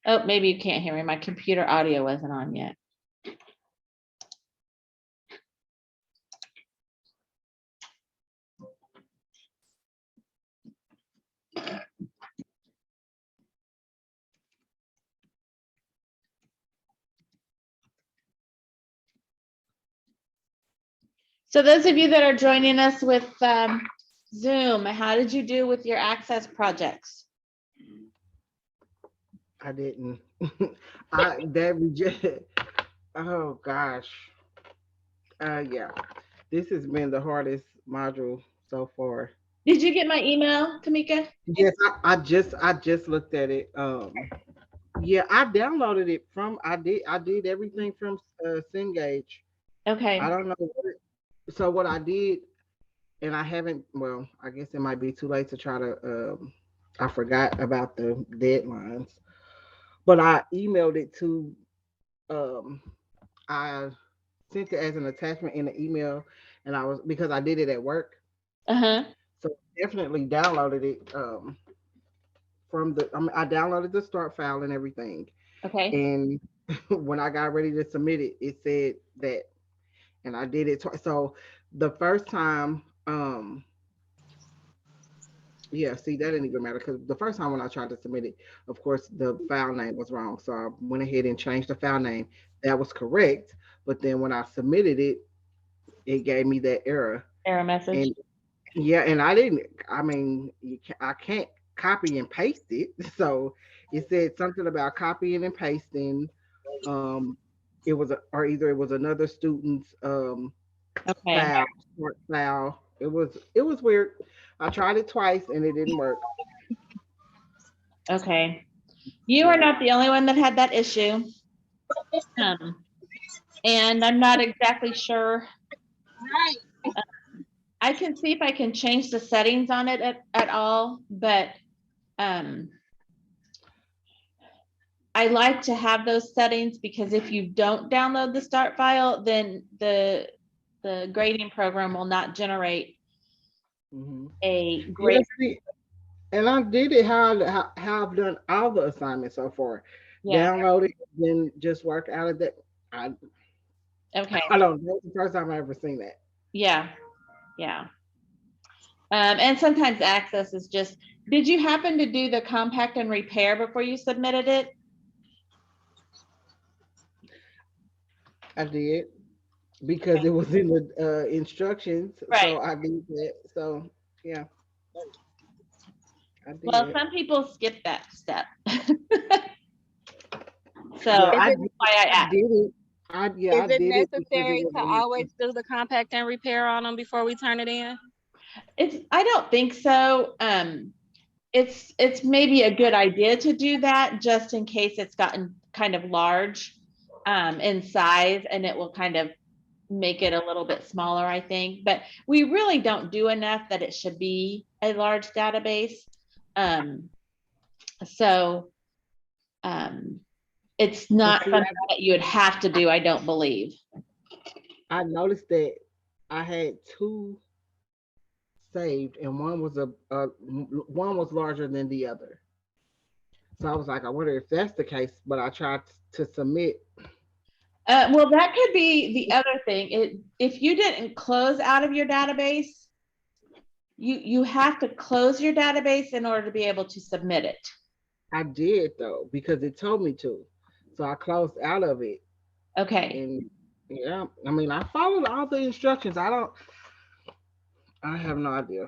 Oh, maybe you can't hear me. My computer audio wasn't on yet. So those of you that are joining us with Zoom, how did you do with your Access projects? I didn't. That reject. Oh gosh. Yeah. This has been the hardest module so far. Did you get my email, Tamika? Yes, I just looked at it. Yeah, I downloaded it from. I did everything from Cengage. I Okay. don't know. So what I did, and I haven't. Well, I guess it might be too late to try to. I forgot about the deadlines, but I emailed it to. Um, I sent it as an attachment in the email, and I was because I did it at work, Uh-huh. so definitely downloaded it from the. I downloaded the start file and everything, Okay. and when I got ready to submit it, it said that, and I did it twice. So the first time, yeah, see that didn't even matter because the first time when I tried to submit it, of course the file name was wrong, so I went ahead and changed the file name. That was correct, but then when I submitted it, it gave me that error. Error message. And yeah, and I didn't. I mean, I can't copy and paste it. So it said something about copying and pasting. Um, it was or either it was another student's Okay. file, short file. It was weird. I tried it twice and it didn't work. Okay. You are Yeah, not the only one that had that issue. And I'm not exactly sure. I can see if I can change the settings on it at all, but um, I like to have those settings because if you don't download the start file, then the grading program will not generate hmm a yeah. grade. See, and I did it how I've done all the assignments so far. Yeah. Download it, then just work out of that. I Okay. I don't know. It's the first time I ever seen that. Yeah. Yeah. And sometimes access is just, did you happen to do the compact and repair before you submitted it? I did because it was in the instructions, Right. so I did that. So yeah, I Well, did. some people skip that step. So Yeah, that's Is it why I I asked. did it. I is it did it because it necessary was to always do the compact and repair on them before we turn it in? I don't think so. It's maybe a good idea to do that just in case it's gotten kind of large in size, and it will kind of make it a little bit smaller, I think. But we really don't do enough that it should be a large database. Um, so um, it's But not see, something that you would have to do, I don't believe. I noticed that I had two saved, and one was larger than the other. So I was like, I wonder if that's the case. But I tried to submit. Well, that could be the other thing. If you didn't close out of your database, you have to close your database in order to be able to submit it. I did though because it told me to. So I closed out of it, Okay. and yeah, I mean, I followed all the instructions. I have no idea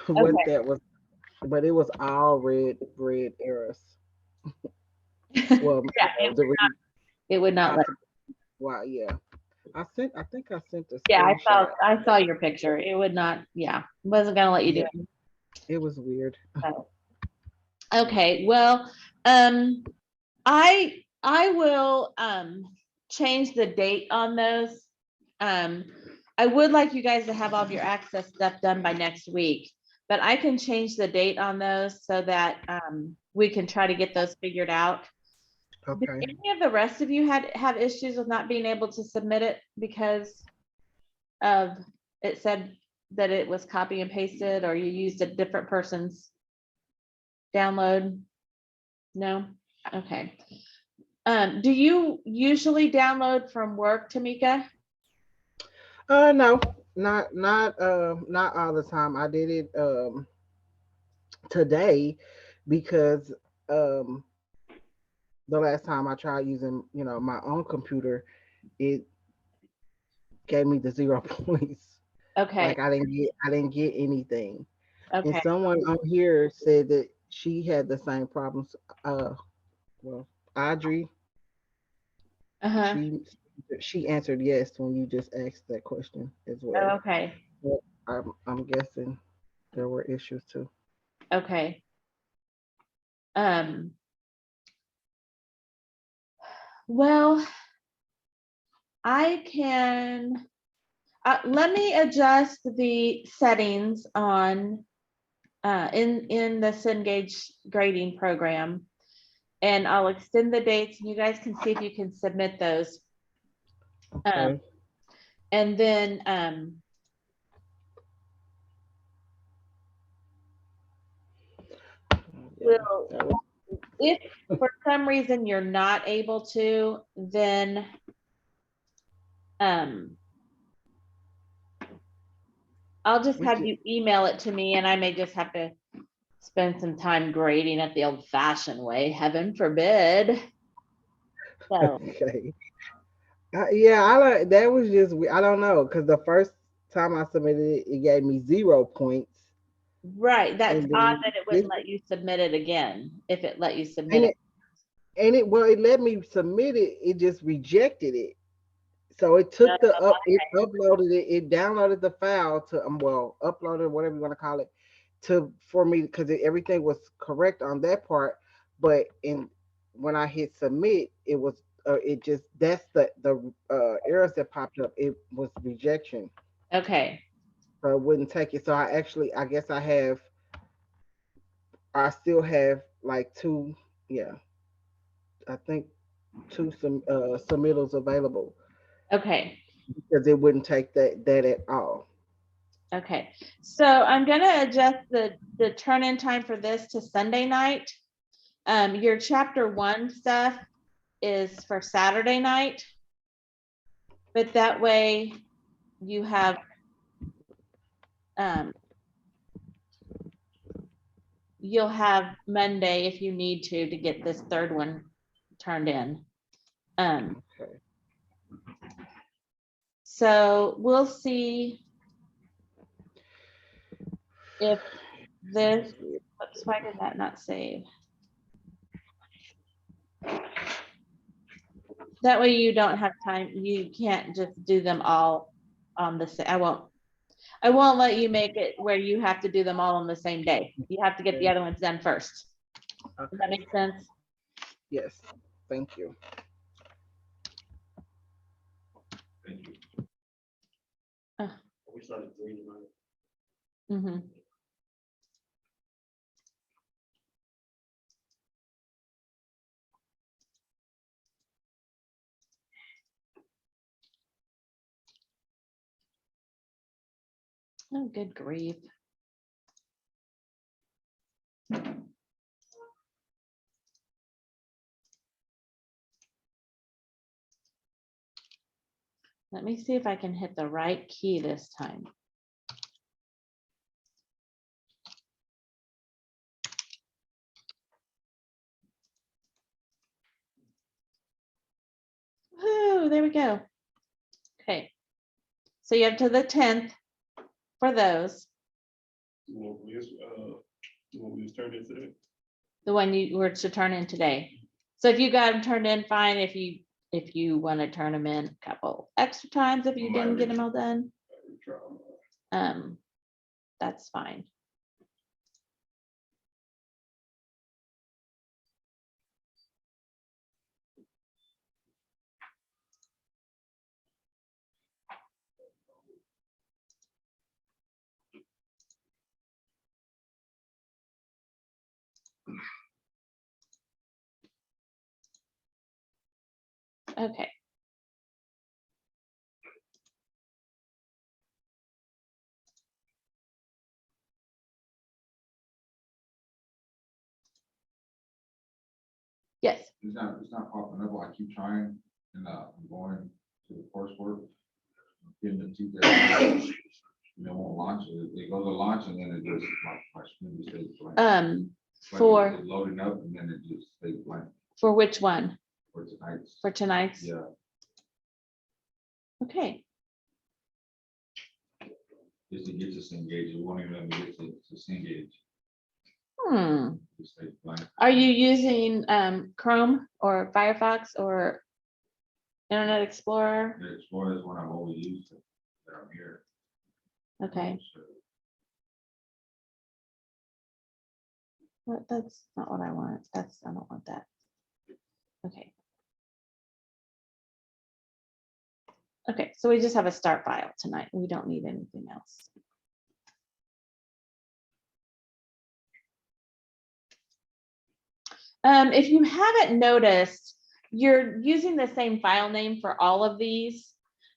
what Okay. that was, but it was all red errors. Well, Yeah, the reason it would not I let. forgot why. Yeah, I think I sent a Yeah, screenshot. I saw your picture. It would not. Yeah, wasn't gonna let you do Yeah, it. it was weird. So, okay. Well, um, I will change the date on those. Um, I would like you guys to have all of your access stuff done by next week, but I can change the date on those so that we can try to get those figured out. Did Okay. any of the rest of you have issues with not being able to submit it because of it said that it was copy and pasted, or you used a different person's download? No? Okay. Do you usually download from work, Tamika? No, not all the time. I did it today because um the last time I tried using, my own computer, it gave me the 0 points. Okay, Like I didn't get anything. And okay. someone on here said that she had the same problems. Uh, well, Audrey, Uh-huh. she answered yes when you just asked that question as Oh, well. okay. But I'm guessing there were issues too. Okay. Um, well, I can, let me adjust the settings on, in the Cengage grading program. And I'll extend the dates and you guys can see if you can submit those. Um, Okay. and then, Yeah, we'll, that was if for some reason you're not able to, then, um, I'll just we have just you email it to me and I may just have to spend some time grading it the old fashioned way, heaven forbid. So, okay. Yeah, that was just I don't know because the first time I submitted it, it gave me 0 points, right, that's and odd then that it this wouldn't let you submit it again, if it let you submit and it. it well, it let me submit it. It just rejected it. So it took it uploaded it, it downloaded the file to well, uploaded whatever you want to call it to for me because everything was correct on that part, but in when I hit submit, it was it just that's the errors that popped up. It was rejection, Okay, so it wouldn't take it. So I guess I still have like two, yeah, I think two submittals available okay, because it wouldn't take that at all. okay. So I'm gonna adjust the turn-in time for this to Sunday night. Your chapter 1 stuff is for Saturday night, but that way you have, um, you'll have Monday if you need to get this third one turned in. Okay. So we'll see if this, oops, why did that not save? That way you don't have time, you can't just do them all on the same, I won't let you make it where you have to do them all on the same day. You have to get the other ones done first. Does that Okay. make sense? Yes. Thank you. We started 3 tonight. Mhm. Oh, good grief. Let me see if I can hit the right key this time. Woo, there we go. Okay. So you have to the 10th for those, What we just turned into today. the one you were to turn in today. So if you got them turned in, fine. If you want to turn them in a couple extra times, if you didn't get them all done, um, that's fine. Okay. Yes. It's not popping up. I keep trying and I'm going to the coursework. Getting the teeth there. You know, won't launch it. It goes to launch and then it just, my screen just stays blank. Like For it's loading up and then it just stays blank which one? for tonight. For tonight's? Yeah. Okay. Just to get us engaged. It won't even let me get to engage. It stays blank. Are you using Chrome or Firefox or Internet Explorer? The Explorer is one I've always used that I'm here. Okay, So, that's not what I want. I don't want that. Okay. Okay, so we just have a start file tonight. We don't need anything else. If you haven't noticed, you're using the same file name for all of these.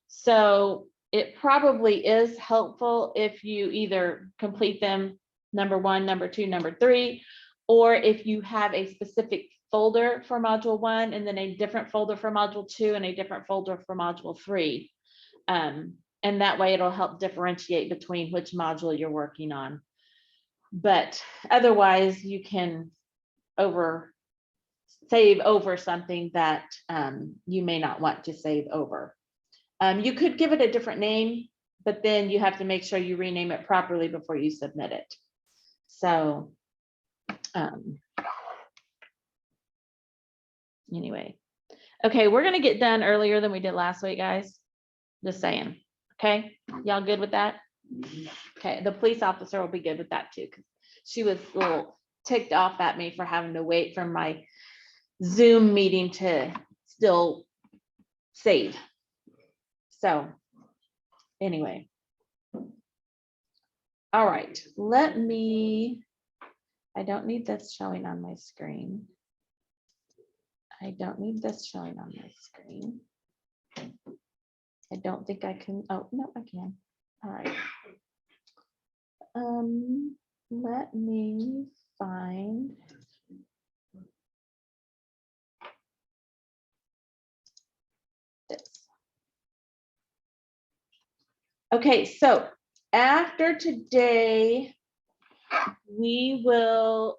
So it probably is helpful if you either complete them number 1, number 2, number 3, or if you have a specific folder for module 1 and then a different folder for module 2 and a different folder for module 3. And that way it'll help differentiate between which module you're working on. But otherwise you can save over something that you may not want to save over. You could give it a different name, but then you have to make sure you rename it properly before you submit it. So anyway, okay, we're gonna get done earlier than we did last week, guys. Just saying. Okay, y'all good with that? Okay, the police officer will be good with that too, because she was a little ticked off at me for having to wait for my Zoom meeting to still save. So anyway. All right, I don't need this showing on my screen. I don't need this showing on my screen. I don't think I can, oh, no, I can. All right. Let me find. This. Okay, so after today, we will,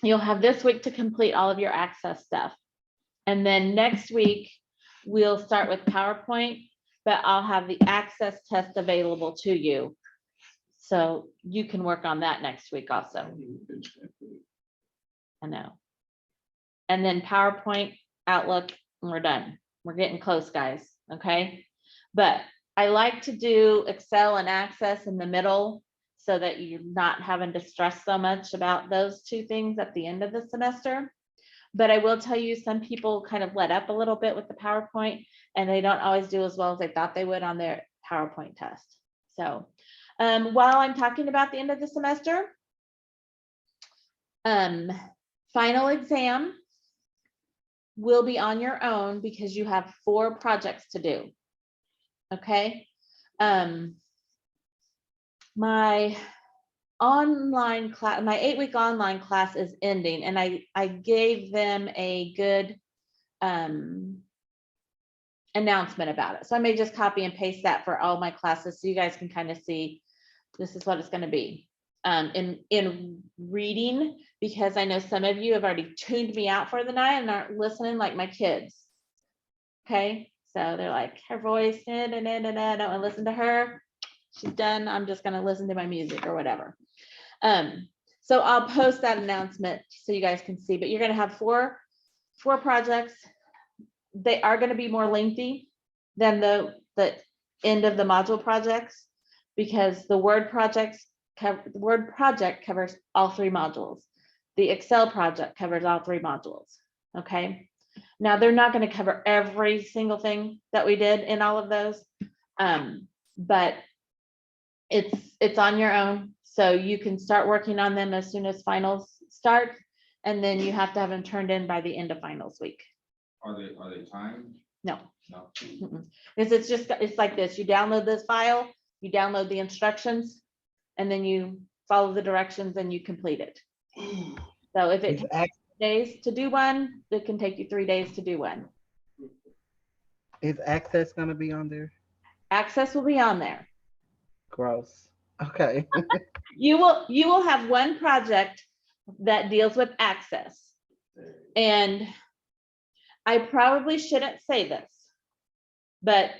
you'll have this week to complete all of your access stuff. And then next week, we'll start with PowerPoint, but I'll have the access test available to you. So you can work on that next week also. I know. And then PowerPoint, Outlook, and we're done. We're getting close, guys, okay? But I like to do Excel and Access in the middle so that you're not having to stress so much about those two things at the end of the semester. But I will tell you, some people kind of let up a little bit with the PowerPoint and they don't always do as well as they thought they would on their PowerPoint test. So while I'm talking about the end of the semester, final exam will be on your own because you have 4 projects to do. Okay. My online class, my 8-week online class is ending, and I gave them a good announcement about it. So I may just copy and paste that for all my classes so you guys can kind of see this is what it's going to be. In reading, because I know some of you have already tuned me out for the night and aren't listening like my kids. Okay, so they're like, her voice, I don't want to listen to her. She's done. I'm just going to listen to my music or whatever. So I'll post that announcement so you guys can see, but you're going to have four projects. They are going to be more lengthy than the end of the module projects, because the Word project covers all 3 modules. The Excel project covers all 3 modules. Okay. Now they're not going to cover every single thing that we did in all of those, but it's on your own. So you can start working on them as soon as finals start, and then you have to have them turned in by the end of finals week. Are they timed? No. No. Because it's like this. You download this file, you download the instructions, and then you follow the directions and you complete it. So if it days to do one. It can take you 3 days to do one. Is Access gonna be on there? Access will be on there. Gross. Okay. You will have one project that deals with Access. And I probably shouldn't say this, but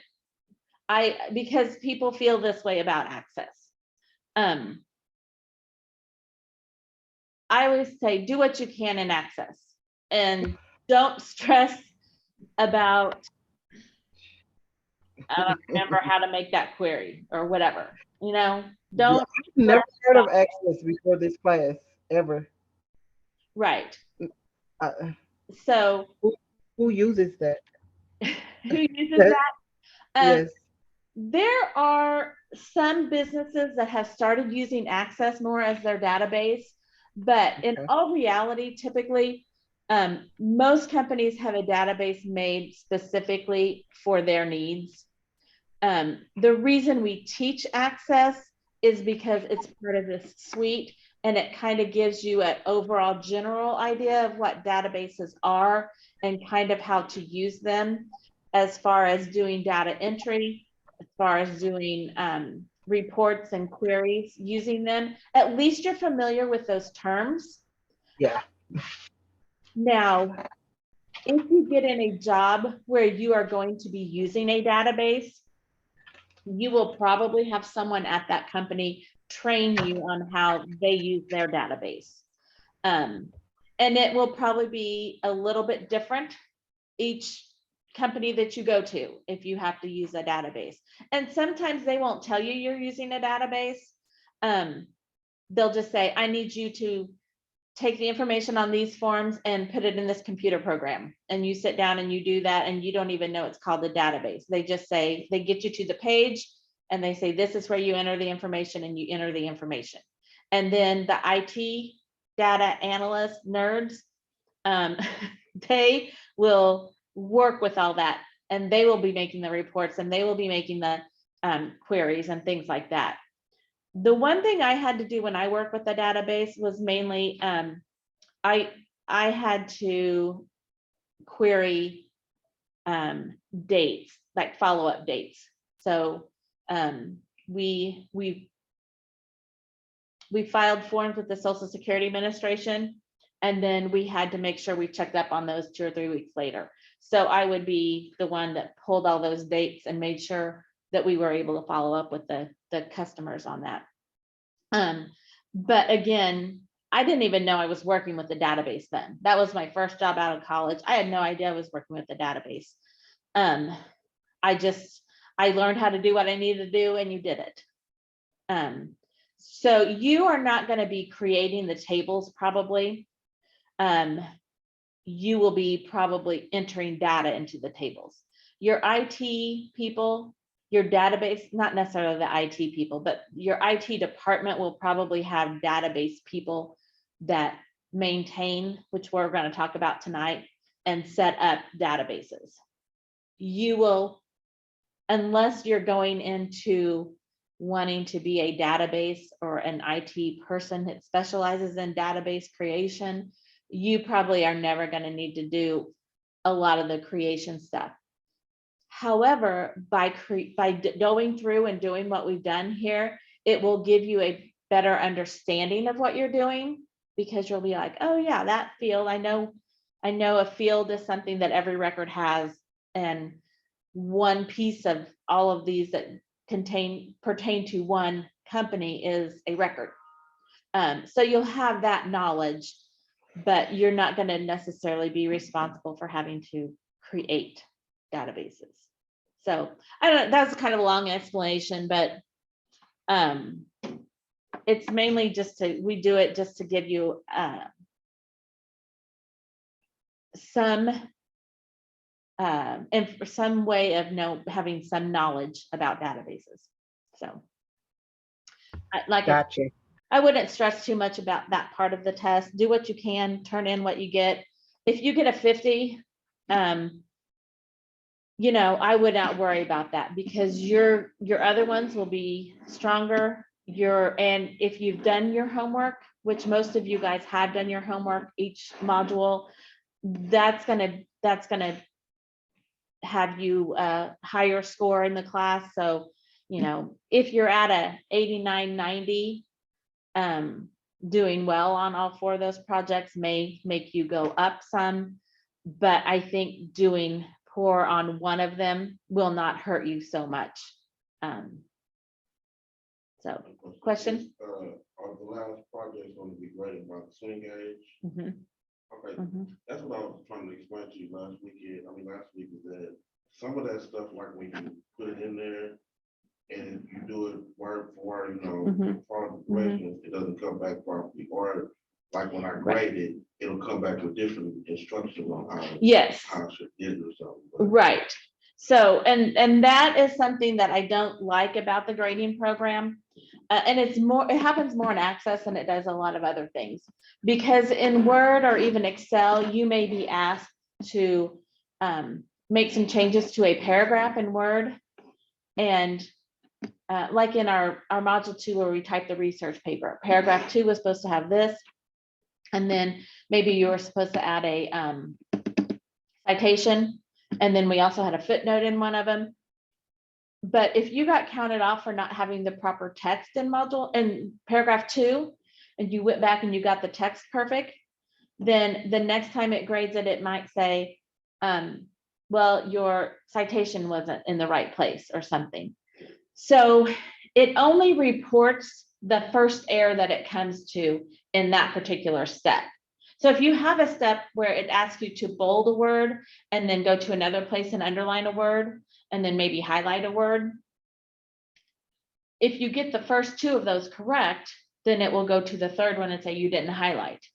because people feel this way about Access. I always say, do what you can in Access and don't stress about, I don't remember how to make that query or whatever, don't. Never heard of Access before this class ever. Right. Uh, So who uses that? who uses that? Yes. There are some businesses that have started using Access more as their database, but in all reality, typically, most companies have a database made specifically for their needs. The reason we teach Access is because it's part of this suite, and it kind of gives you an overall general idea of what databases are and kind of how to use them as far as doing data entry, as far as doing reports and queries using them. At least you're familiar with those terms. Yeah. Now, if you get in a job where you are going to be using a database, you will probably have someone at that company train you on how they use their database. And it will probably be a little bit different each company that you go to if you have to use a database. And sometimes they won't tell you you're using a database. They'll just say, I need you to take the information on these forms and put it in this computer program. And you sit down and you do that, and you don't even know it's called a database. They just say, they get you to the page and they say, this is where you enter the information, and you enter the information. And then the IT data analyst nerds, they will work with all that, and they will be making the reports, and they will be making the queries and things like that. The one thing I had to do when I work with the database was mainly I had to query dates, like follow-up dates. So we filed forms with the Social Security Administration, and then we had to make sure we checked up on those 2 or 3 weeks later. So I would be the one that pulled all those dates and made sure that we were able to follow up with the customers on that. But again, I didn't even know I was working with the database then. That was my first job out of college. I had no idea I was working with the database. I learned how to do what I needed to do, and you did it. So you are not going to be creating the tables probably. You will be probably entering data into the tables. Your IT people, your database, not necessarily the IT people, but your IT department will probably have database people that maintain, which we're going to talk about tonight, and set up databases. You will, unless you're going into wanting to be a database or an IT person that specializes in database creation, you probably are never going to need to do a lot of the creation stuff. However, by going through and doing what we've done here, it will give you a better understanding of what you're doing, because you'll be like, oh yeah, that field, I know a field is something that every record has, and one piece of all of these that pertain to one company is a record. So you'll have that knowledge, but you're not going to necessarily be responsible for having to create databases. So I don't know, that's kind of a long explanation, but it's mainly we do it just to give you some and for some way of having some knowledge about databases. So Gotcha. I wouldn't stress too much about that part of the test. Do what you can, turn in what you get. If you get a 50, I would not worry about that, because your other ones will be stronger. And if you've done your homework, which most of you guys have done your homework each module, that's gonna have you higher score in the class. So, you know, if you're at a 89, 90, doing well on all 4 of those projects may make you go up some, but I think doing poor on one of them will not hurt you so much. So, question? Are the last projects going to be graded by the swing age? Mhm, Okay, mhm. that's what I was trying to explain to you last week, is that some of that stuff, like when you put it in there and you do it word for word, you know, Mhm. follow the directions, it doesn't come back properly. Or like when I grade it, it'll come back with different instructions on Yes. how I should do it or something. But Right. So, and that is something that I don't like about the grading program. And it happens more in Access than it does a lot of other things. Because in Word or even Excel, you may be asked to make some changes to a paragraph in Word. And like in our module 2, where we type the research paper, paragraph 2 was supposed to have this. And then maybe you were supposed to add a citation. And then we also had a footnote in one of them. But if you got counted off for not having the proper text in paragraph 2, and you went back and you got the text perfect, then the next time it grades it, it might say, well, your citation wasn't in the right place or something. So it only reports the first error that it comes to in that particular step. So if you have a step where it asks you to bold a word and then go to another place and underline a word and then maybe highlight a word, if you get the first 2 of those correct, then it will go to the third one and say you didn't highlight.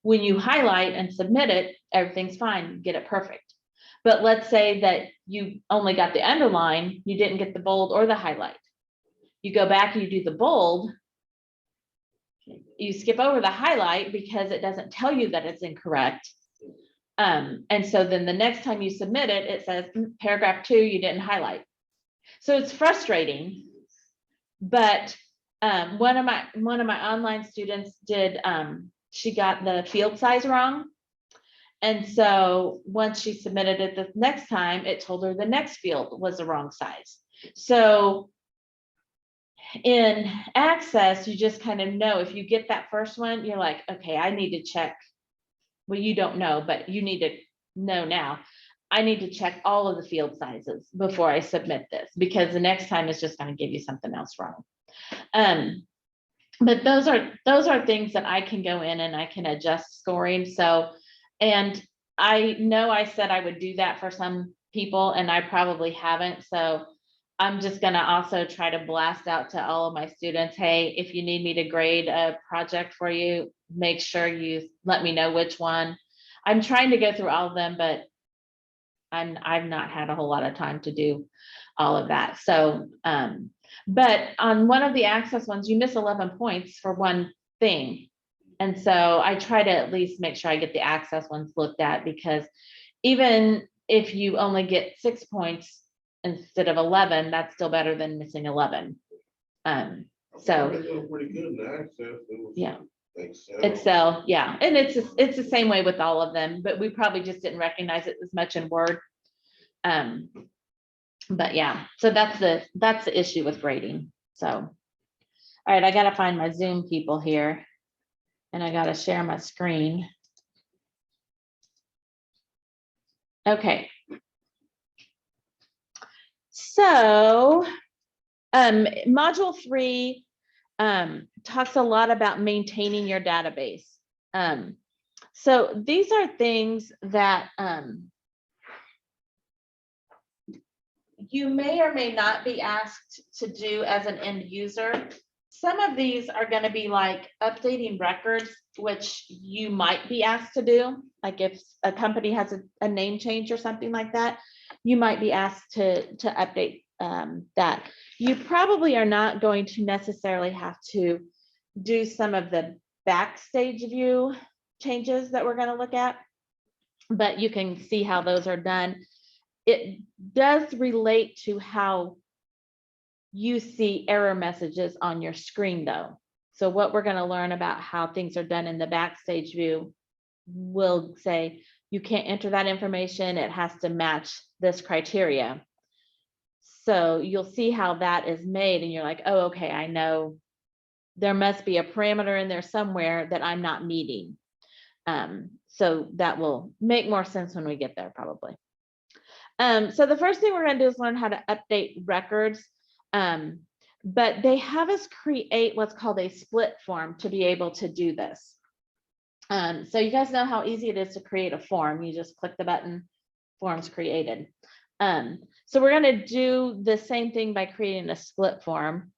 When you highlight and submit it, everything's fine, you get it perfect. But let's say that you only got the underline, you didn't get the bold or the highlight. You go back and you do the bold, you skip over the highlight because it doesn't tell you that it's incorrect. And so then the next time you submit it, it says paragraph 2, you didn't highlight. So it's frustrating, but one of my online students did, she got the field size wrong. And so once she submitted it the next time, it told her the next field was the wrong size. So in Access, you just kind of know, if you get that first one, you're like, okay, I need to check. Well, you don't know, but you need to know now. I need to check all of the field sizes before I submit this, because the next time it's just going to give you something else wrong. But those are things that I can go in and I can adjust scoring. So, and I know I said I would do that for some people, and I probably haven't. So I'm just going to also try to blast out to all of my students, hey, if you need me to grade a project for you, make sure you let me know which one. I'm trying to go through all of them, but I've not had a whole lot of time to do all of that. So, but on one of the Access ones, you miss 11 points for one thing. And so I try to at least make sure I get the Access ones looked at, because even if you only get 6 points instead of 11, that's still better than missing 11. So they're doing pretty good in the Access. yeah. Excel. Excel, yeah, and it's the same way with all of them, but we probably just didn't recognize it as much in Word. But yeah, so that's the issue with grading. So, all right, I gotta find my Zoom people here, and I gotta share my screen. Okay. So, module 3 talks a lot about maintaining your database. So these are things that you may or may not be asked to do as an end user. Some of these are going to be like updating records, which you might be asked to do. Like if a company has a name change or something like that, you might be asked to update that. You probably are not going to necessarily have to do some of the backstage view changes that we're going to look at, but you can see how those are done. It does relate to how you see error messages on your screen though. So what we're going to learn about how things are done in the backstage view will say, you can't enter that information. It has to match this criteria. So you'll see how that is made and you're like, oh, okay, I know there must be a parameter in there somewhere that I'm not meeting. So that will make more sense when we get there probably. So the first thing we're going to do is learn how to update records. But they have us create what's called a split form to be able to do this. So you guys know how easy it is to create a form. You just click the button, forms created. So we're going to do the same thing by creating a split form.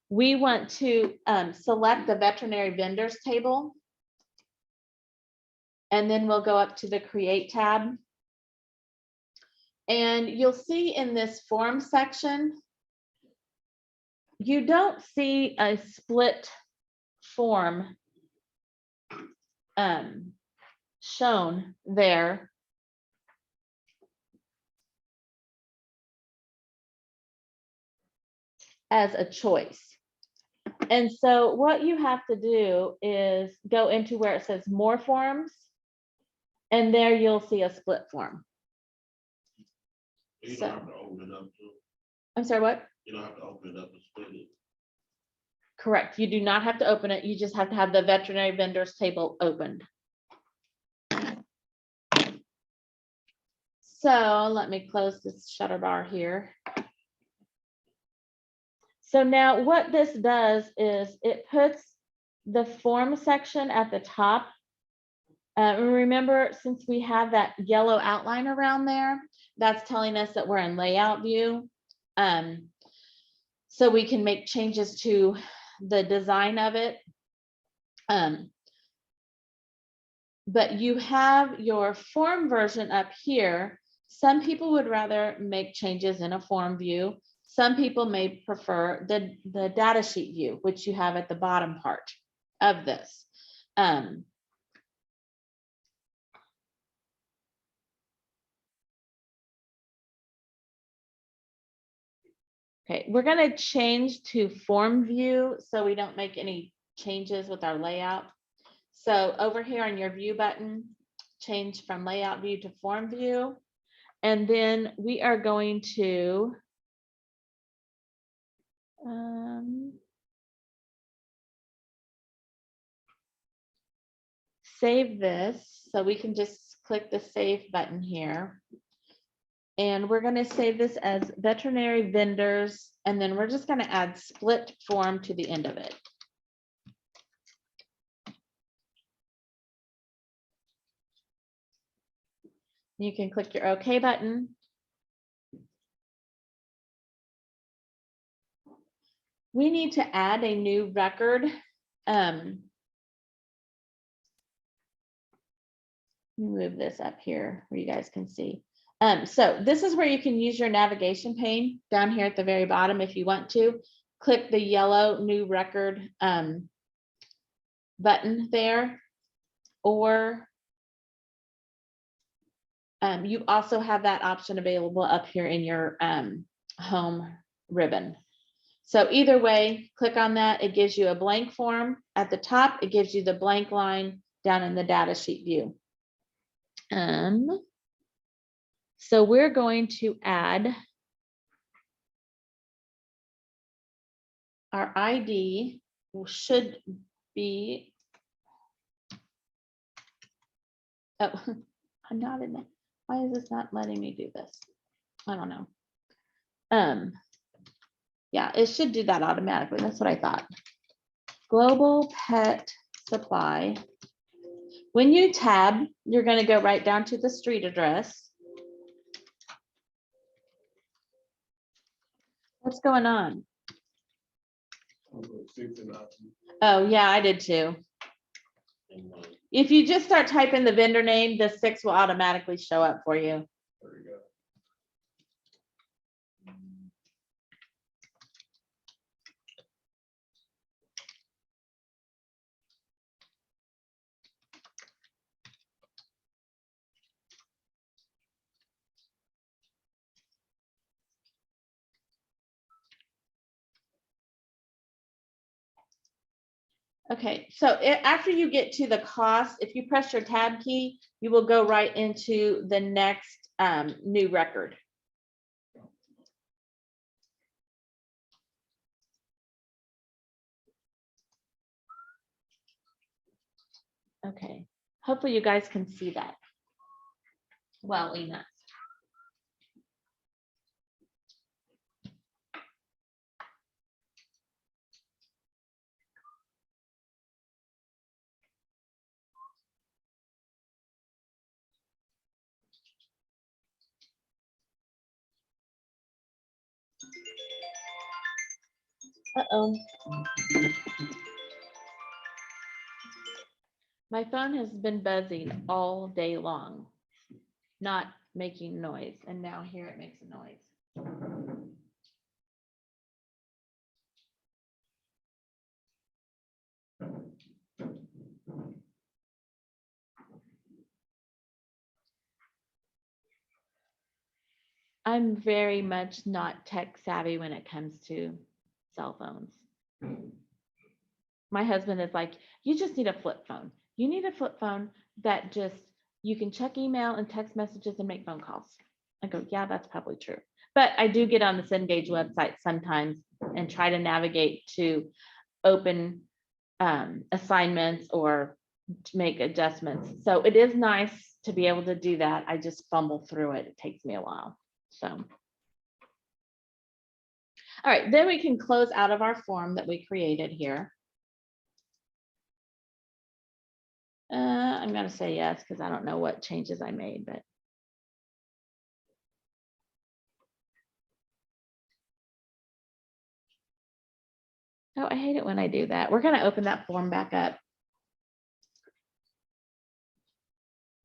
We want to select the veterinary vendors table. And then we'll go up to the create tab. And you'll see in this form section, you don't see a split form shown there. As a choice. And so what you have to do is go into where it says more forms, and there you'll see a split form. You So- don't have to open it up to, I'm sorry, what? you don't have to open it up and split it. Correct. You do not have to open it. You just have to have the veterinary vendors table opened. So let me close this shutter bar here. So now what this does is it puts the form section at the top. Remember, since we have that yellow outline around there, that's telling us that we're in layout view. So we can make changes to the design of it. But you have your form version up here. Some people would rather make changes in a form view. Some people may prefer the data sheet view, which you have at the bottom part of this. Okay, we're going to change to form view so we don't make any changes with our layout. So over here on your view button, change from layout view to form view. And then we are going to save this. So we can just click the save button here. And we're going to save this as veterinary vendors. And then we're just going to add split form to the end of it. You can click your OK button. We need to add a new record. Let me move this up here where you guys can see. So this is where you can use your navigation pane down here at the very bottom if you want to. Click the yellow new record button there. Or you also have that option available up here in your home ribbon. So either way, click on that. It gives you a blank form at the top. It gives you the blank line down in the data sheet view. So we're going to add our ID should be, oh, I'm not in there. Why is this not letting me do this? I don't know. Yeah, it should do that automatically. That's what I thought. Global Pet Supply. When you tab, you're going to go right down to the street address. What's going on? Oh, yeah, I did too. And, If you just start typing the vendor name, the 6 will automatically show up for you. there you go. Okay, so after you get to the cost, if you press your tab key, you will go right into the next new record. Okay, hopefully you guys can see that well enough. Uh-oh. My phone has been buzzing all day long, not making noise, and now here it makes a noise. I'm very much not tech savvy when it comes to cell phones. My husband is like, you just need a flip phone. You need a flip phone that just, you can check email and text messages and make phone calls. I go, yeah, that's probably true. But I do get on the Cengage website sometimes and try to navigate to open assignments or to make adjustments. So it is nice to be able to do that. I just fumble through it. It takes me a while. So. All right, then we can close out of our form that we created here. I'm going to say yes, because I don't know what changes I made, but. Oh, I hate it when I do that. We're going to open that form back up.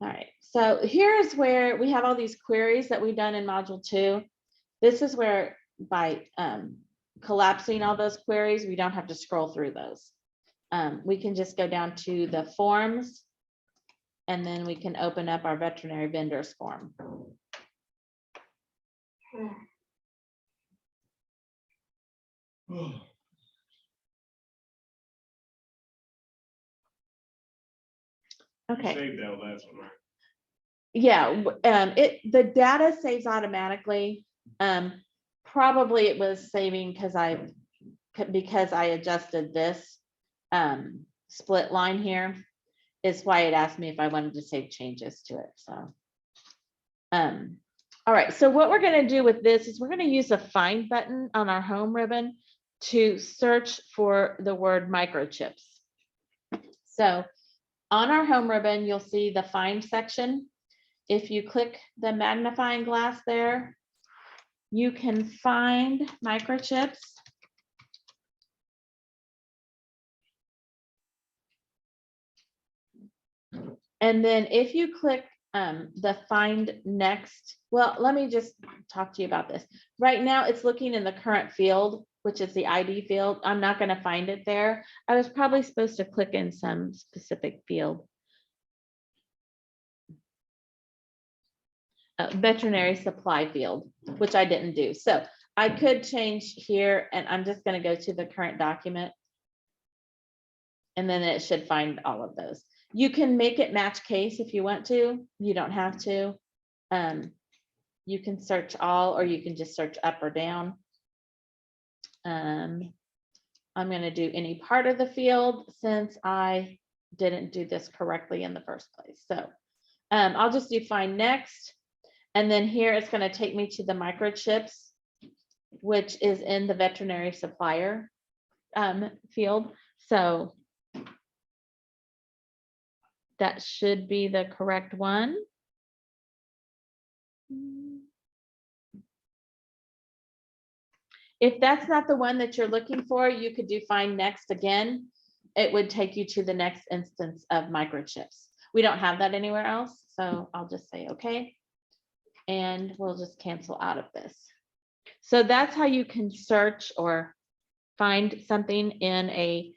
All right, so here's where we have all these queries that we've done in module 2. This is where by collapsing all those queries, we don't have to scroll through those. We can just go down to the forms, and then we can open up our veterinary vendors form. Okay. Saved that last one, right? Yeah, the data saves automatically. Probably it was saving because I adjusted this split line here, is why it asked me if I wanted to save changes to it. So all right, so what we're going to do with this is we're going to use the find button on our home ribbon to search for the word microchips. So on our home ribbon, you'll see the find section. If you click the magnifying glass there, you can find microchips. And then if you click the find next, well, let me just talk to you about this. Right now it's looking in the current field, which is the ID field. I'm not going to find it there. I was probably supposed to click in some specific field. Veterinary supply field, which I didn't do. So I could change here, and I'm just going to go to the current document. And then it should find all of those. You can make it match case if you want to. You don't have to. You can search all, or you can just search up or down. I'm going to do any part of the field since I didn't do this correctly in the first place. So I'll just do find next. And then here it's going to take me to the microchips, which is in the veterinary supplier field. So that should be the correct one. If that's not the one that you're looking for, you could do find next again. It would take you to the next instance of microchips. We don't have that anywhere else, so I'll just say okay. And we'll just cancel out of this. So that's how you can search or find something in a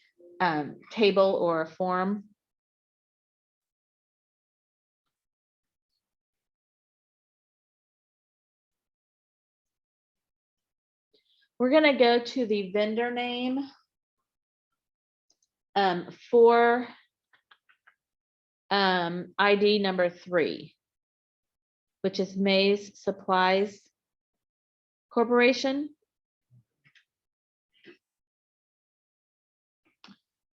table or a form. We're going to go to the vendor name. for ID number 3, which is Mays Supplies Corporation.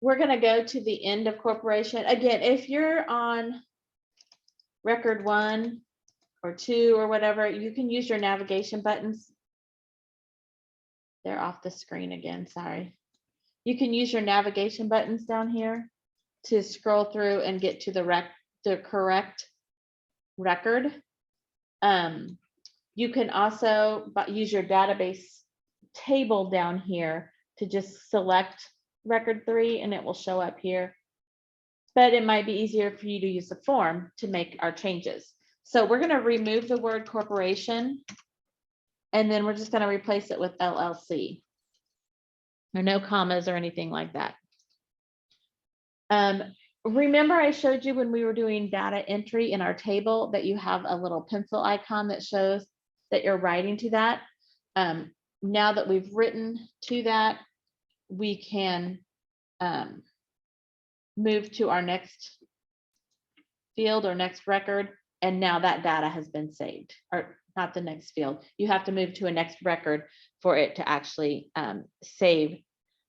We're going to go to the end of corporation. Again, if you're on record 1 or 2 or whatever, you can use your navigation buttons. They're off the screen again, sorry. You can use your navigation buttons down here to scroll through and get to the correct record. You can also use your database table down here to just select record 3 and it will show up here. But it might be easier for you to use the form to make our changes. So we're going to remove the word corporation, and then we're just going to replace it with LLC. There are no commas or anything like that. Remember I showed you when we were doing data entry in our table that you have a little pencil icon that shows that you're writing to that. Now that we've written to that, we can move to our next field or next record. And now that data has been saved, or not the next field. You have to move to a next record for it to actually save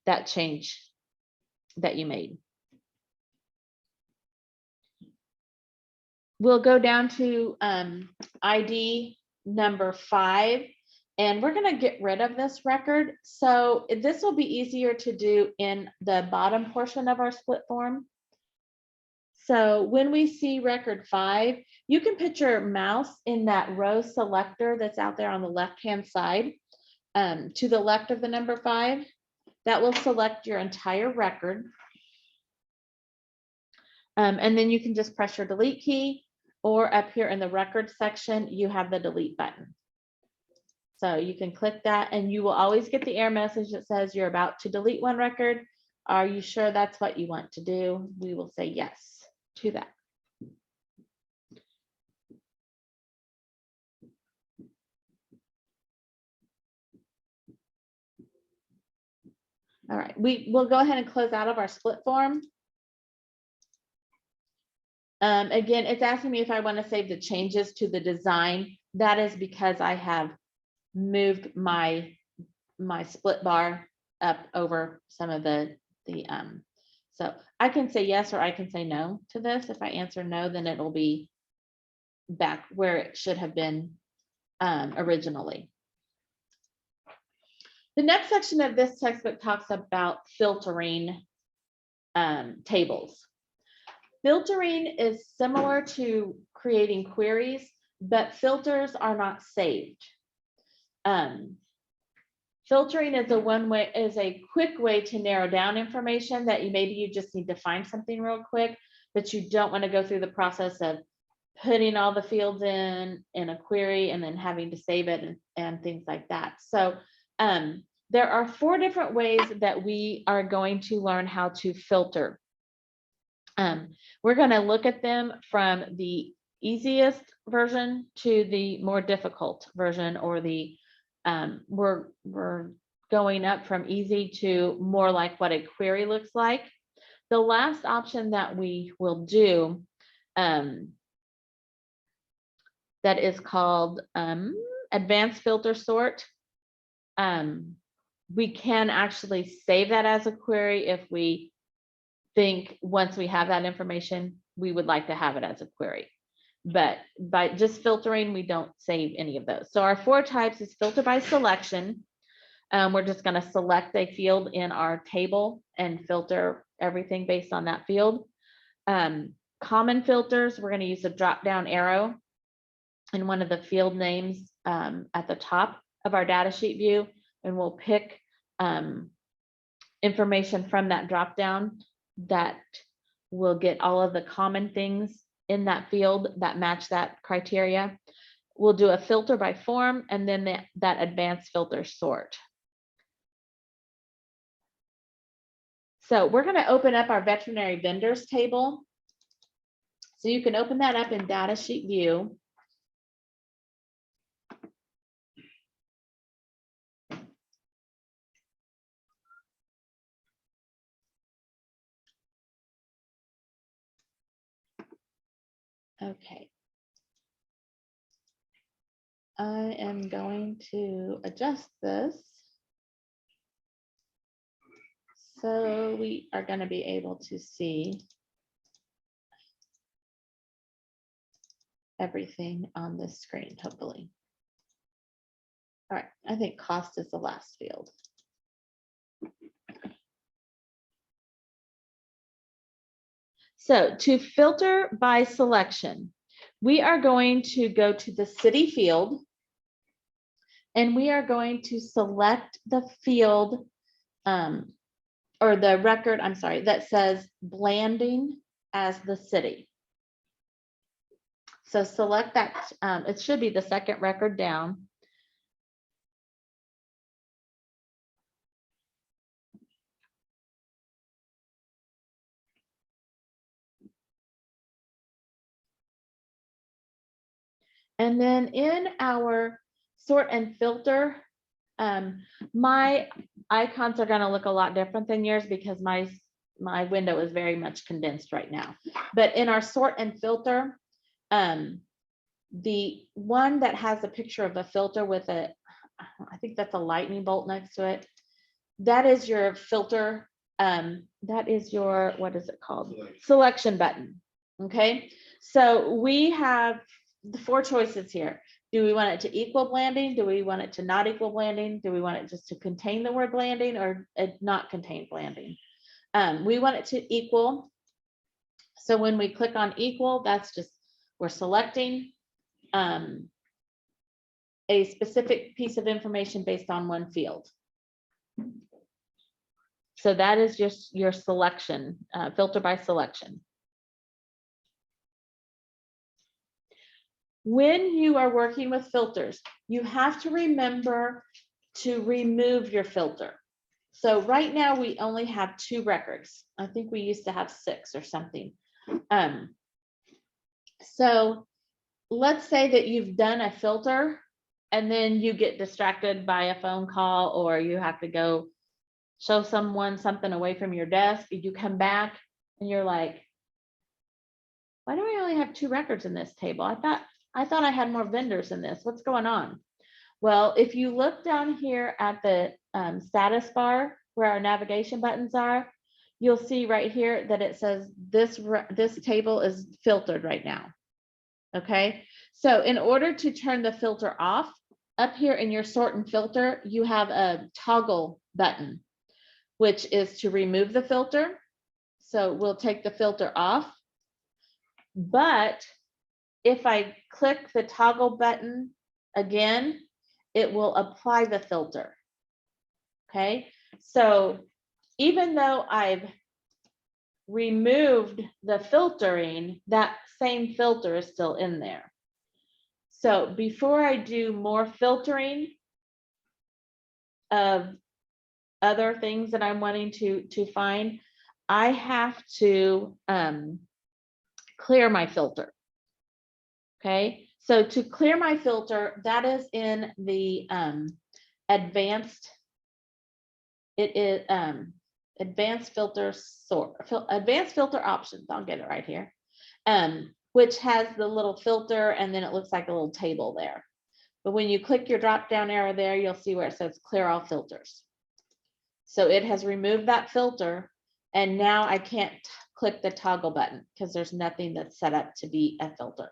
that change that you made. We'll go down to ID number 5, and we're going to get rid of this record. So this will be easier to do in the bottom portion of our split form. So when we see record 5, you can put your mouse in that row selector that's out there on the left-hand side to the left of the number 5. That will select your entire record. And then you can just press your delete key, or up here in the record section, you have the delete button. So you can click that and you will always get the error message that says you're about to delete one record. Are you sure that's what you want to do? We will say yes to that. All right, we will go ahead and close out of our split form. Again, it's asking me if I want to save the changes to the design. That is because I have moved my split bar up over some of so I can say yes or I can say no to this. If I answer no, then it'll be back where it should have been originally. The next section of this textbook talks about filtering tables. Filtering is similar to creating queries, but filters are not saved. Filtering is a quick way to narrow down information that maybe you just need to find something real quick, but you don't want to go through the process of putting all the fields in a query and then having to save it and things like that. So there are 4 different ways that we are going to learn how to filter. We're going to look at them from the easiest version to the more difficult version, or the we're going up from easy to more like what a query looks like. The last option that we will do that is called advanced filter sort. We can actually save that as a query if we think once we have that information, we would like to have it as a query. But by just filtering, we don't save any of those. So our 4 types is filter by selection. We're just going to select a field in our table and filter everything based on that field. Common filters, we're going to use a drop down arrow in one of the field names at the top of our data sheet view, and we'll pick information from that drop down that will get all of the common things in that field that match that criteria. We'll do a filter by form and then that advanced filter sort. So we're going to open up our veterinary vendors table. So you can open that up in data sheet view. Okay. I am going to adjust this. So we are going to be able to see everything on this screen, hopefully. All right, I think cost is the last field. So to filter by selection, we are going to go to the city field and we are going to select the field or the record, I'm sorry, that says Blanding as the city. So select that, it should be the second record down. And then in our sort and filter, my icons are going to look a lot different than yours because my window is very much condensed right now. But in our sort and filter, the one that has a picture of a filter with a, I think that's a lightning bolt next to it. That is your filter. That is your, what is it called? Selection button. Okay. So we have the 4 choices here. Do we want it to equal Blanding? Do we want it to not equal Blanding? Do we want it just to contain the word Blanding or not contain Blanding? We want it to equal. So when we click on equal, that's just, we're selecting a specific piece of information based on one field. So that is just your selection, filter by selection. When you are working with filters, you have to remember to remove your filter. So right now we only have 2 records. I think we used to have 6 or something. So let's say that you've done a filter and then you get distracted by a phone call or you have to go show someone something away from your desk. You come back and you're like, why do I only have 2 records in this table? I thought I had more vendors in this. What's going on? Well, if you look down here at the status bar where our navigation buttons are, you'll see right here that it says this table is filtered right now. Okay, so in order to turn the filter off, up here in your sort and filter, you have a toggle button, which is to remove the filter. So we'll take the filter off. But if I click the toggle button again, it will apply the filter. Okay, so even though I've removed the filtering, that same filter is still in there. So before I do more filtering of other things that I'm wanting to find, I have to clear my filter. Okay, so to clear my filter, that is in the advanced. It is advanced filter advanced filter options. I'll get it right here. Which has the little filter and then it looks like a little table there. But when you click your drop down arrow there, you'll see where it says clear all filters. So it has removed that filter and now I can't click the toggle button because there's nothing that's set up to be a filter.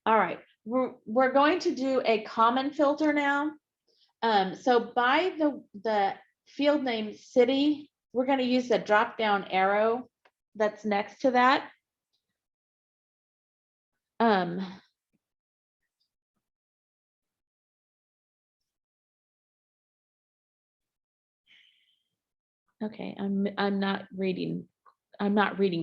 All right, we're going to do a common filter now. So by the field name city, we're going to use the drop down arrow that's next to that. Okay, I'm not reading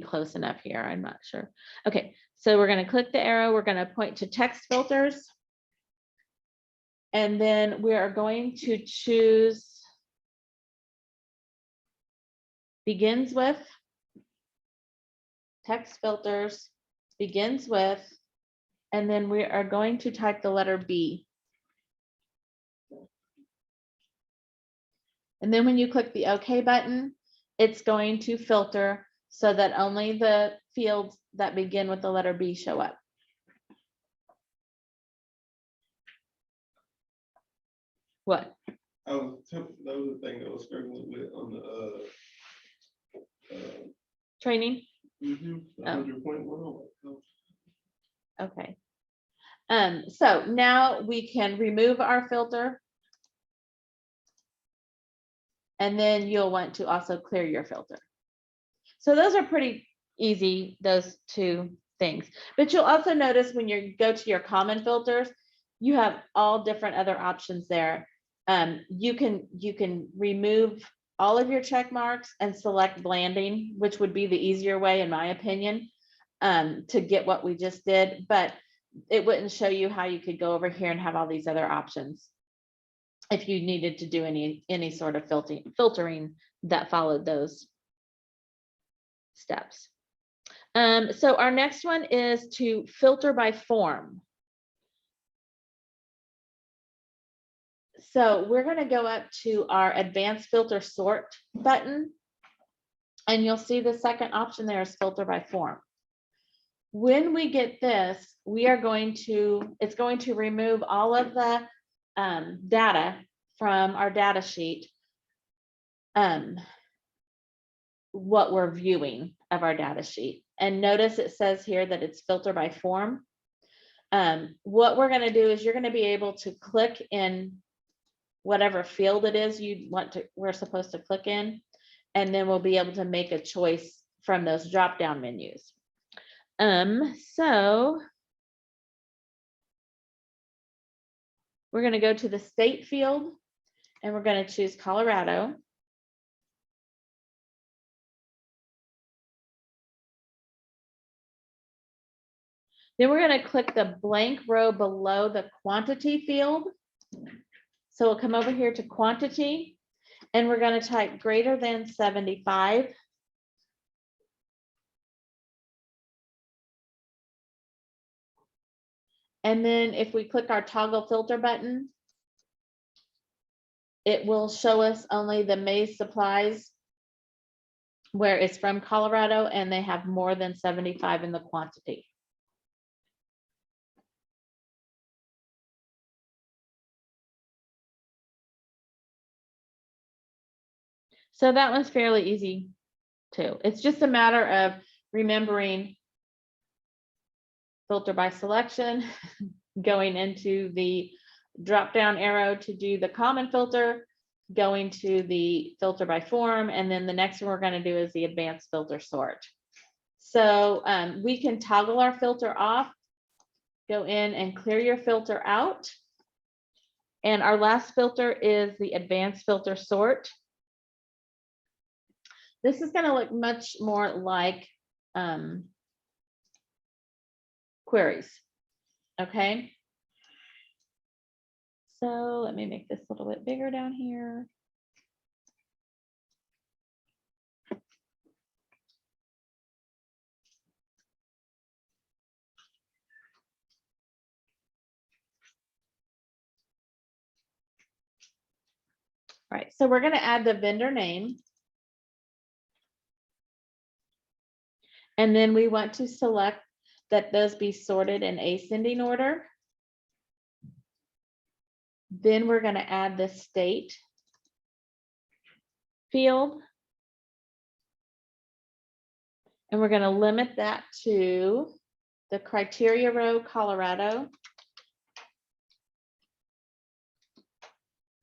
close enough here. I'm not sure. Okay, so we're going to click the arrow. We're going to point to text filters. And then we are going to choose begins with, text filters, begins with, and then we are going to type the letter B. And then when you click the OK button, it's going to filter so that only the fields that begin with the letter B show up. What? That was the thing I was struggling with on the, Training? the Oh. 100.1. Okay. So now we can remove our filter. And then you'll want to also clear your filter. So those are pretty easy, those two things. But you'll also notice when you go to your common filters, you have all different other options there. You can remove all of your check marks and select blanding, which would be the easier way, in my opinion, to get what we just did. But it wouldn't show you how you could go over here and have all these other options if you needed to do any sort of filtering that followed those steps. So our next one is to filter by form. So we're going to go up to our advanced filter sort button, and you'll see the second option there is filter by form. When we get this, it's going to remove all of the data from our data sheet, what we're viewing of our data sheet. And notice it says here that it's filter by form. What we're going to do is you're going to be able to click in whatever field it is we're supposed to click in, and then we'll be able to make a choice from those drop-down menus. So we're going to go to the state field and we're going to choose Colorado. Then we're going to click the blank row below the quantity field. So we'll come over here to quantity and we're going to type greater than 75. And then if we click our toggle filter button, it will show us only the maize supplies where it's from Colorado and they have more than 75 in the quantity. So that one's fairly easy too. It's just a matter of remembering filter by selection, going into the drop down arrow to do the common filter, going to the filter by form, and then the next one we're going to do is the advanced filter sort. So we can toggle our filter off, go in and clear your filter out. And our last filter is the advanced filter sort. This is going to look much more like queries. Okay. So let me make this a little bit bigger down here. All right, so we're going to add the vendor name. And then we want to select that those be sorted in ascending order. Then we're going to add the state field. And we're going to limit that to the criteria row, Colorado.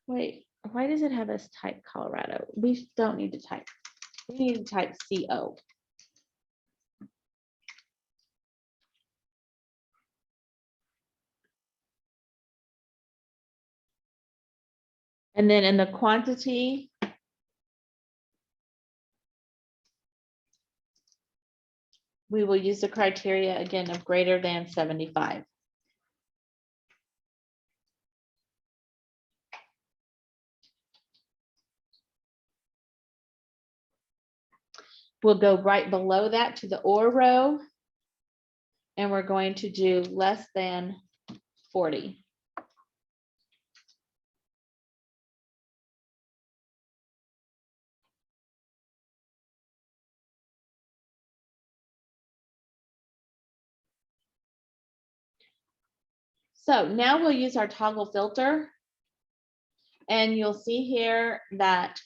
Wait, why does it have us type Colorado? We don't need to type. We need to type CO. And then in the quantity, we will use the criteria again of greater than 75. We'll go right below that to the or row, and we're going to do less than 40. So now we'll use our toggle filter. And you'll see here that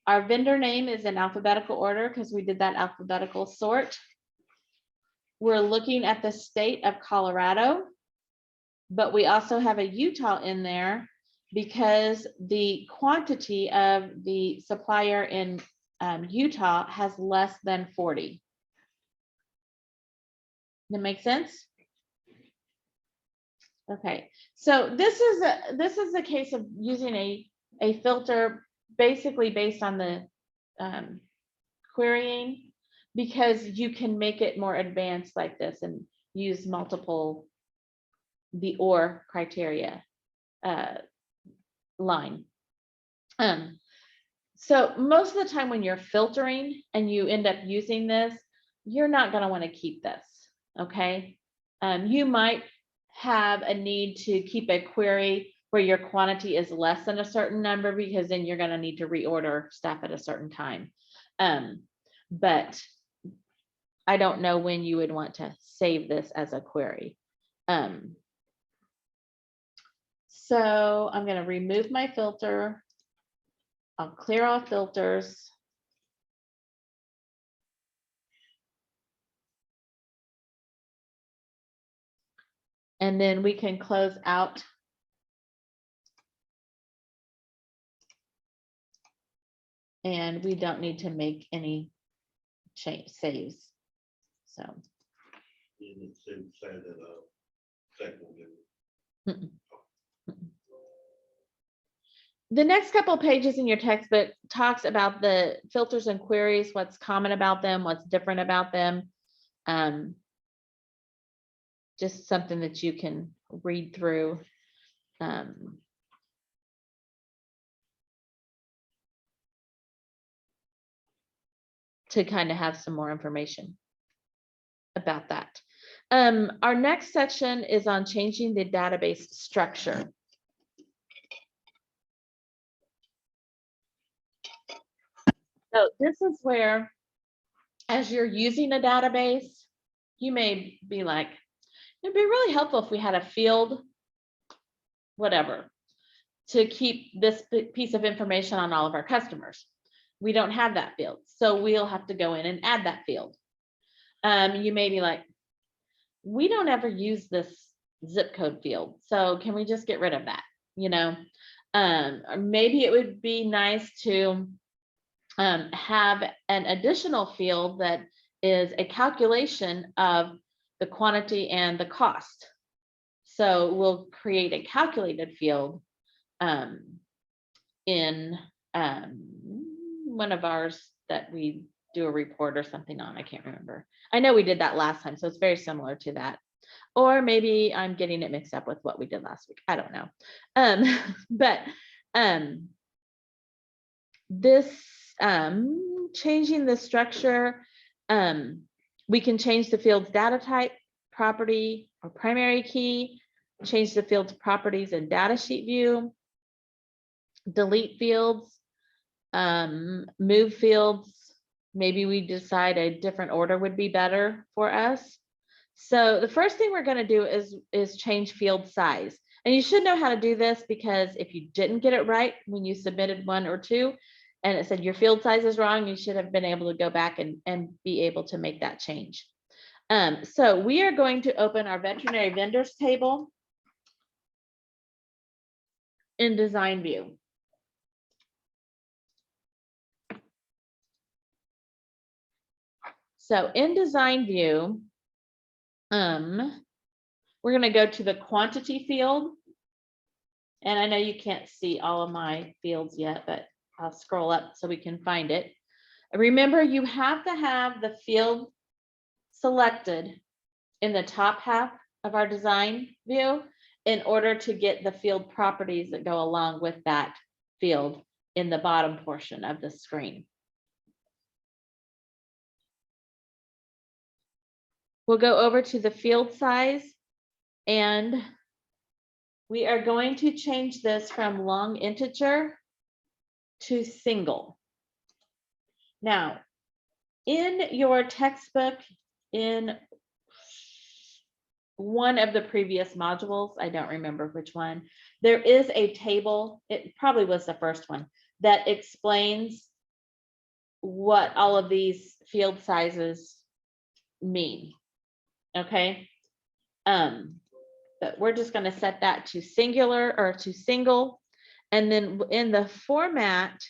our vendor name is in alphabetical order because we did that alphabetical sort. We're looking at the state of Colorado, but we also have a Utah in there because the quantity of the supplier in Utah has less than 40. That make sense? Okay, so this is a case of using a filter basically based on the querying, because you can make it more advanced like this and use multiple the OR criteria line. So most of the time when you're filtering and you end up using this, you're not going to want to keep this. Okay, you might have a need to keep a query where your quantity is less than a certain number, because then you're going to need to reorder stuff at a certain time. But I don't know when you would want to save this as a query. So I'm going to remove my filter. I'll clear all filters. And then we can close out. And we don't need to make any change saves. So. You need to say that, second. The next couple of pages in your textbook talks about the filters and queries, what's common about them, what's different about them. Just something that you can read through. To kind of have some more information about that. Our next section is on changing the database structure. So this is where, as you're using a database, you may be like, it'd be really helpful if we had a field, whatever, to keep this piece of information on all of our customers. We don't have that field, so we'll have to go in and add that field. You may be like, we don't ever use this zip code field, so can we just get rid of that? You know, or maybe it would be nice to have an additional field that is a calculation of the quantity and the cost. So we'll create a calculated field in one of ours that we do a report or something on. I can't remember. I know we did that last time, so it's very similar to that. Or maybe I'm getting it mixed up with what we did last week. I don't know. But this changing the structure, we can change the field's data type, property, or primary key, change the field's properties in data sheet view, delete fields, move fields. Maybe we decide a different order would be better for us. So the first thing we're going to do is change field size. And you should know how to do this, because if you didn't get it right when you submitted 1 or 2, and it said your field size is wrong, you should have been able to go back and be able to make that change. So we are going to open our veterinary vendors table in Design View. So in Design View, we're going to go to the quantity field. And I know you can't see all of my fields yet, but I'll scroll up so we can find it. Remember, you have to have the field selected in the top half of our design view in order to get the field properties that go along with that field in the bottom portion of the screen. We'll go over to the field size, and we are going to change this from long integer to single. Now, in your textbook in one of the previous modules, I don't remember which one, there is a table, it probably was the first one, that explains what all of these field sizes mean. Okay. But we're just going to set that to singular or to single. And then in the format,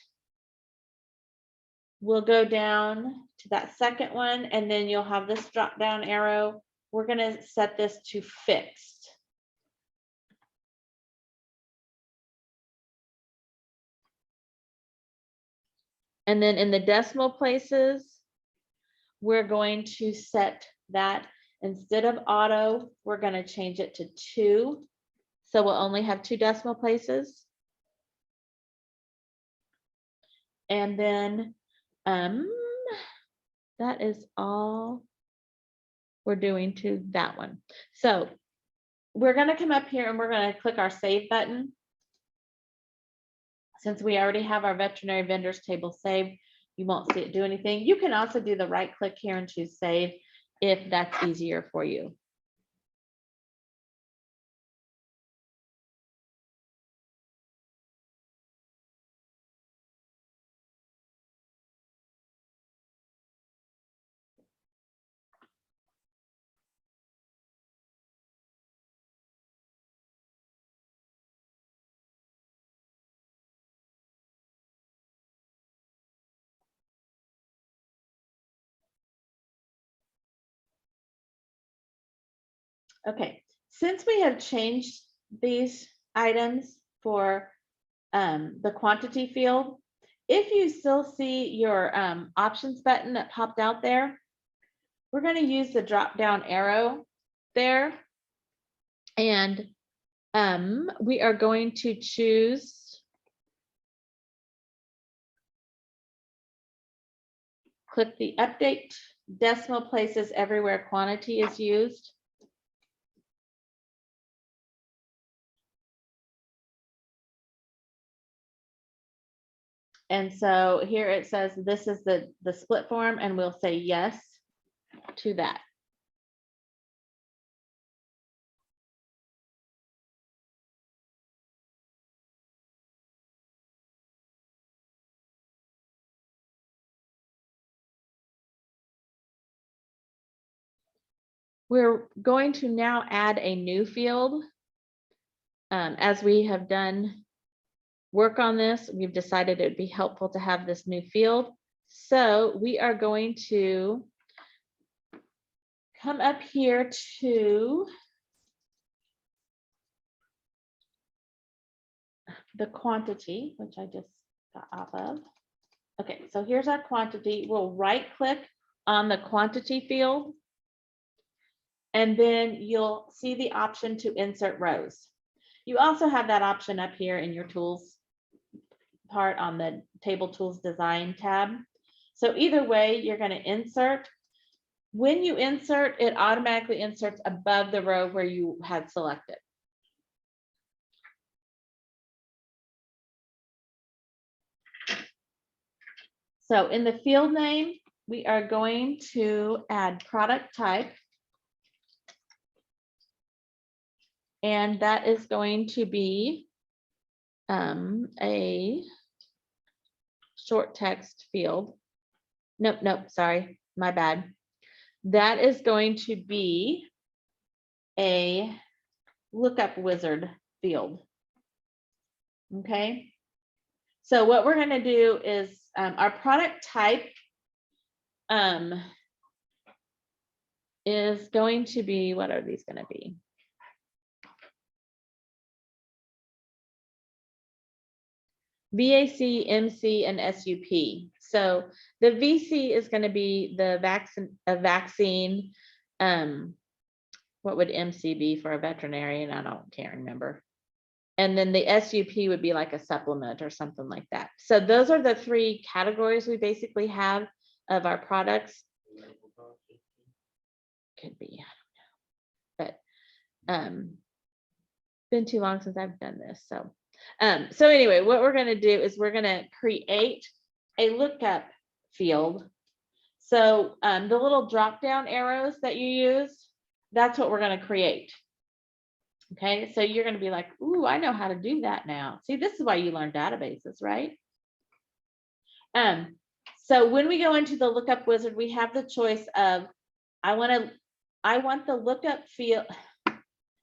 we'll go down to that second one, and then you'll have this drop down arrow. We're going to set this to fixed. And then in the decimal places, we're going to set that instead of auto, we're going to change it to 2. So we'll only have 2 decimal places. And then that is all we're doing to that one. So we're going to come up here and we're going to click our save button. Since we already have our veterinary vendors table saved, you won't see it do anything. You can also do the right click here and choose save if that's easier for you. Okay, since we have changed these items for the quantity field, if you still see your options button that popped out there, we're going to use the drop down arrow there. And we are going to choose, click the update decimal places everywhere quantity is used. And so here it says this is the split form, and we'll say yes to that. We're going to now add a new field. As we have done work on this, we've decided it'd be helpful to have this new field. So we are going to come up here to the quantity, which I just got off of. Okay, so here's our quantity. We'll right click on the quantity field, and then you'll see the option to insert rows. You also have that option up here in your tools part on the table tools design tab. So either way, you're going to insert. When you insert, it automatically inserts above the row where you had selected. So in the field name, we are going to add product type. And that is going to be a short text field. Nope, sorry, my bad. That is going to be a lookup wizard field. Okay. So what we're going to do is our product type is going to be, what are these going to be? VAC, MC, and SUP. So the VC is going to be the vaccine. What would MC be for a veterinarian? Can't remember. And then the SUP would be like a supplement or something like that. So those are the 3 categories we basically have of our products. Could be, I don't know. But been too long since I've done this. So anyway, what we're going to do is we're going to create a lookup field. So the little drop down arrows that you use, that's what we're gonna create. Okay, so you're gonna be like, ooh, I know how to do that now. See, this is why you learn databases, right? So when we go into the lookup wizard, we have the choice of, I want the lookup field,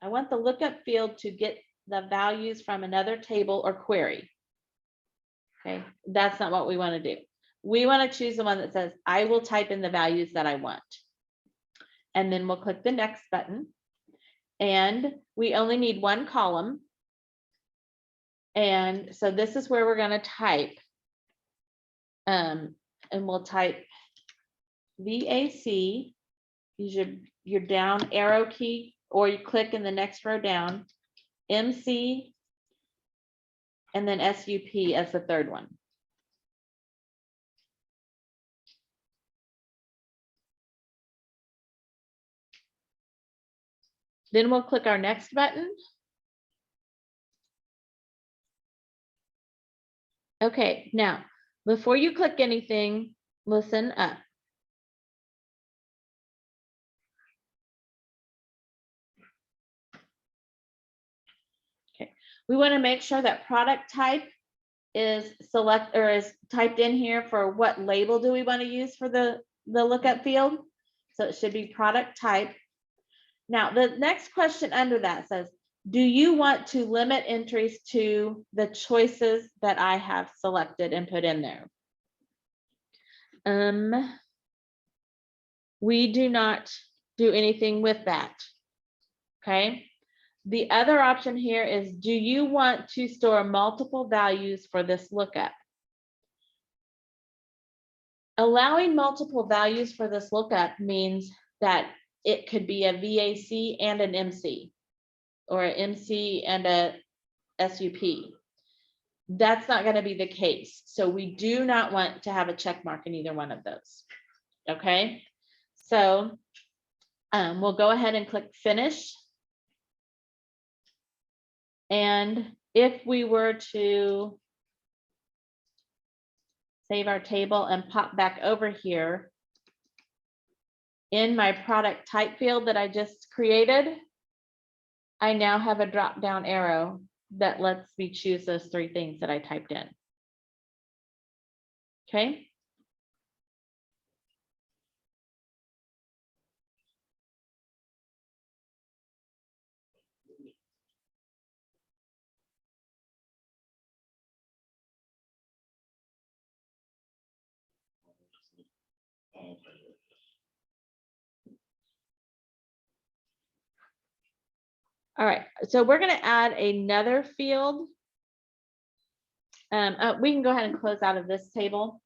I want the lookup field to get the values from another table or query. Okay, that's not what we want to do. We want to choose the one that says, I will type in the values that I want. And then we'll click the next button. And we only need one column. And so this is where we're going to type. And we'll type VAC, use your down arrow key, or you click in the next row down, MC, and then SUP as the third one. Then we'll click our next button. Okay, now, before you click anything, listen up. Okay, we want to make sure that product type is is typed in here for what label do we want to use for the lookup field. So it should be product type. Now, the next question under that says, do you want to limit entries to the choices that I have selected and put in there? We do not do anything with that. Okay. The other option here is, do you want to store multiple values for this lookup? Allowing multiple values for this lookup means that it could be a VAC and an MC, or an MC and a SUP. That's not going to be the case. So we do not want to have a check mark in either one of those. Okay, so we'll go ahead and click finish. And if we were to save our table and pop back over here, in my product type field that I just created, I now have a drop down arrow that lets me choose those three things that I typed in. Okay. All right, so we're going to add another field. We can go ahead and close out of this table.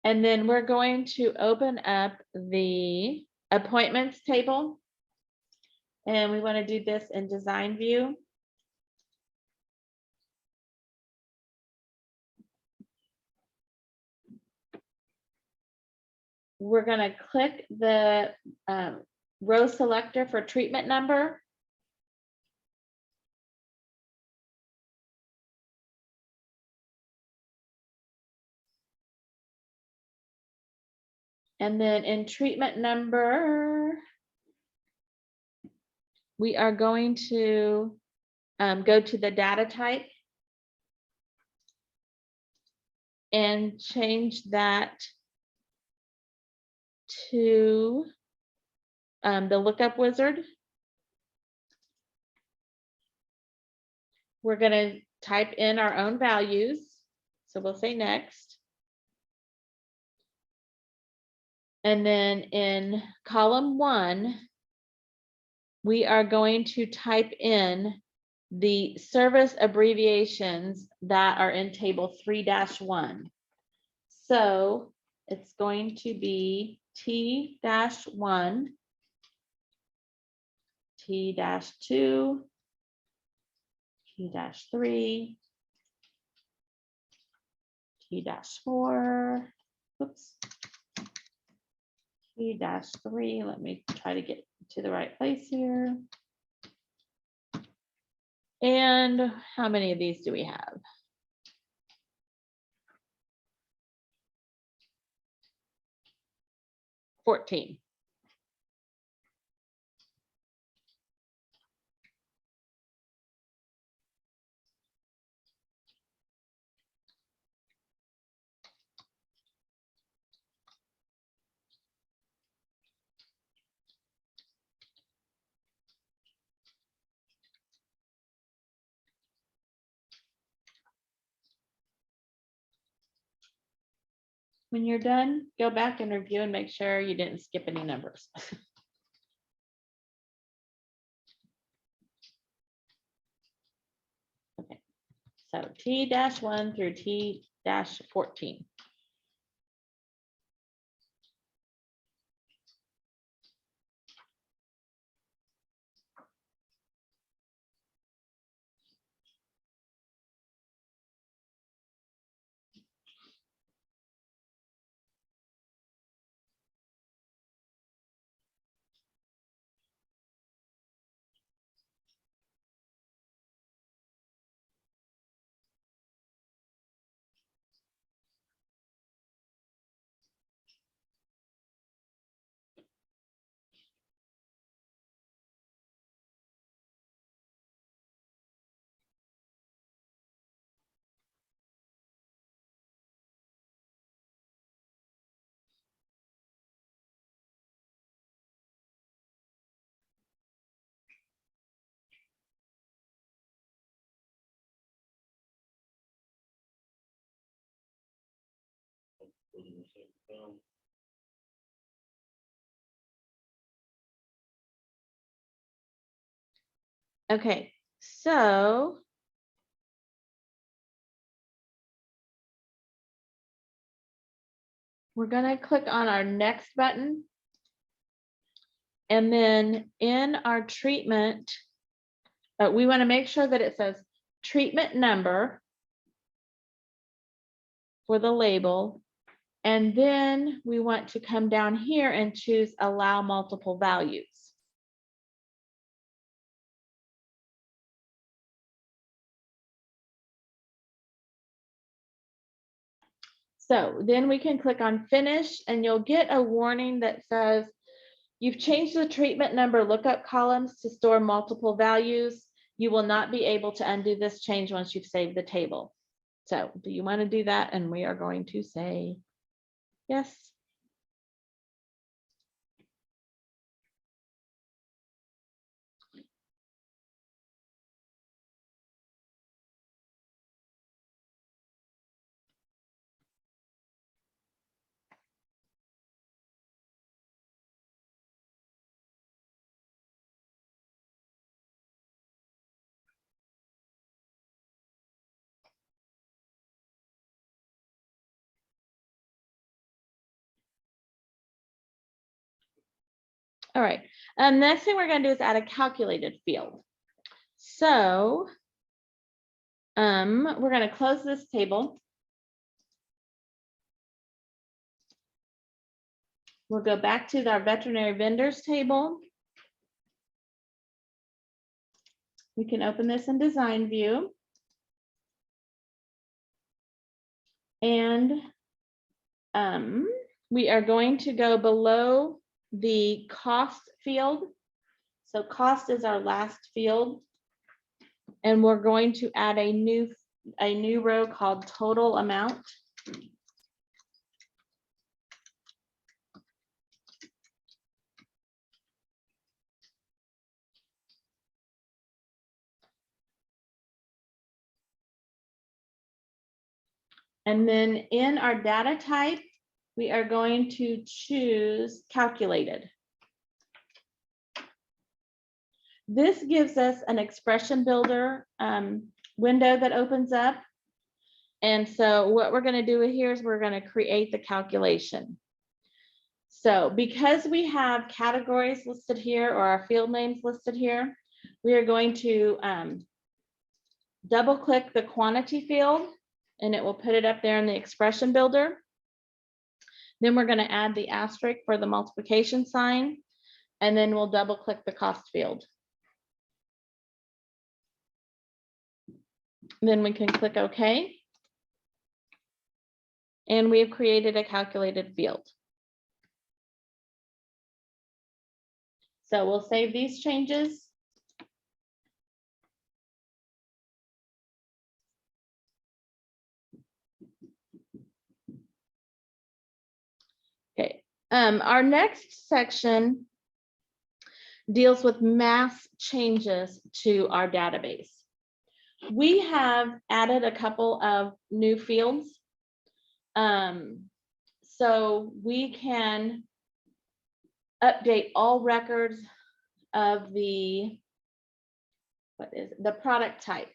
And then we're going to open up the appointments table. And we want to do this in design view. We're going to click the row selector for treatment number. And then in treatment number, we are going to go to the data type and change that to the lookup wizard. We're going to type in our own values. So we'll say next. And then in column 1, we are going to type in the service abbreviations that are in table 3-1. So it's going to be T-1, T-2, T-3, T-4, oops, T-3, let me try to get to the right place here. And how many of these do we have? 14. When you're done, go back and review and make sure you didn't skip any numbers. Okay, so T-1 through T-14. Okay, so we're gonna click on our next button. And then in our treatment, we want to make sure that it says treatment number for the label. And then we want to come down here and choose allow multiple values. So then we can click on finish and you'll get a warning that says you've changed the treatment number lookup columns to store multiple values. You will not be able to undo this change once you've saved the table. So do you want to do that? And we are going to say yes. All right, next thing we're gonna do is add a calculated field. So we're gonna close this table. We'll go back to our veterinary vendors table. We can open this in design view. And we are going to go below the cost field. So cost is our last field. And we're going to add a new row called total amount. And then in our data type, we are going to choose calculated. This gives us an expression builder window that opens up. And so what we're going to do here is we're going to create the calculation. So because we have categories listed here or our field names listed here, we are going to double click the quantity field and it will put it up there in the expression builder. Then we're going to add the asterisk for the multiplication sign, and then we'll double click the cost field. Then we can click OK. And we have created a calculated field. So we'll save these changes. Okay, our next section deals with mass changes to our database. We have added a couple of new fields. So we can update all records of the, the product type.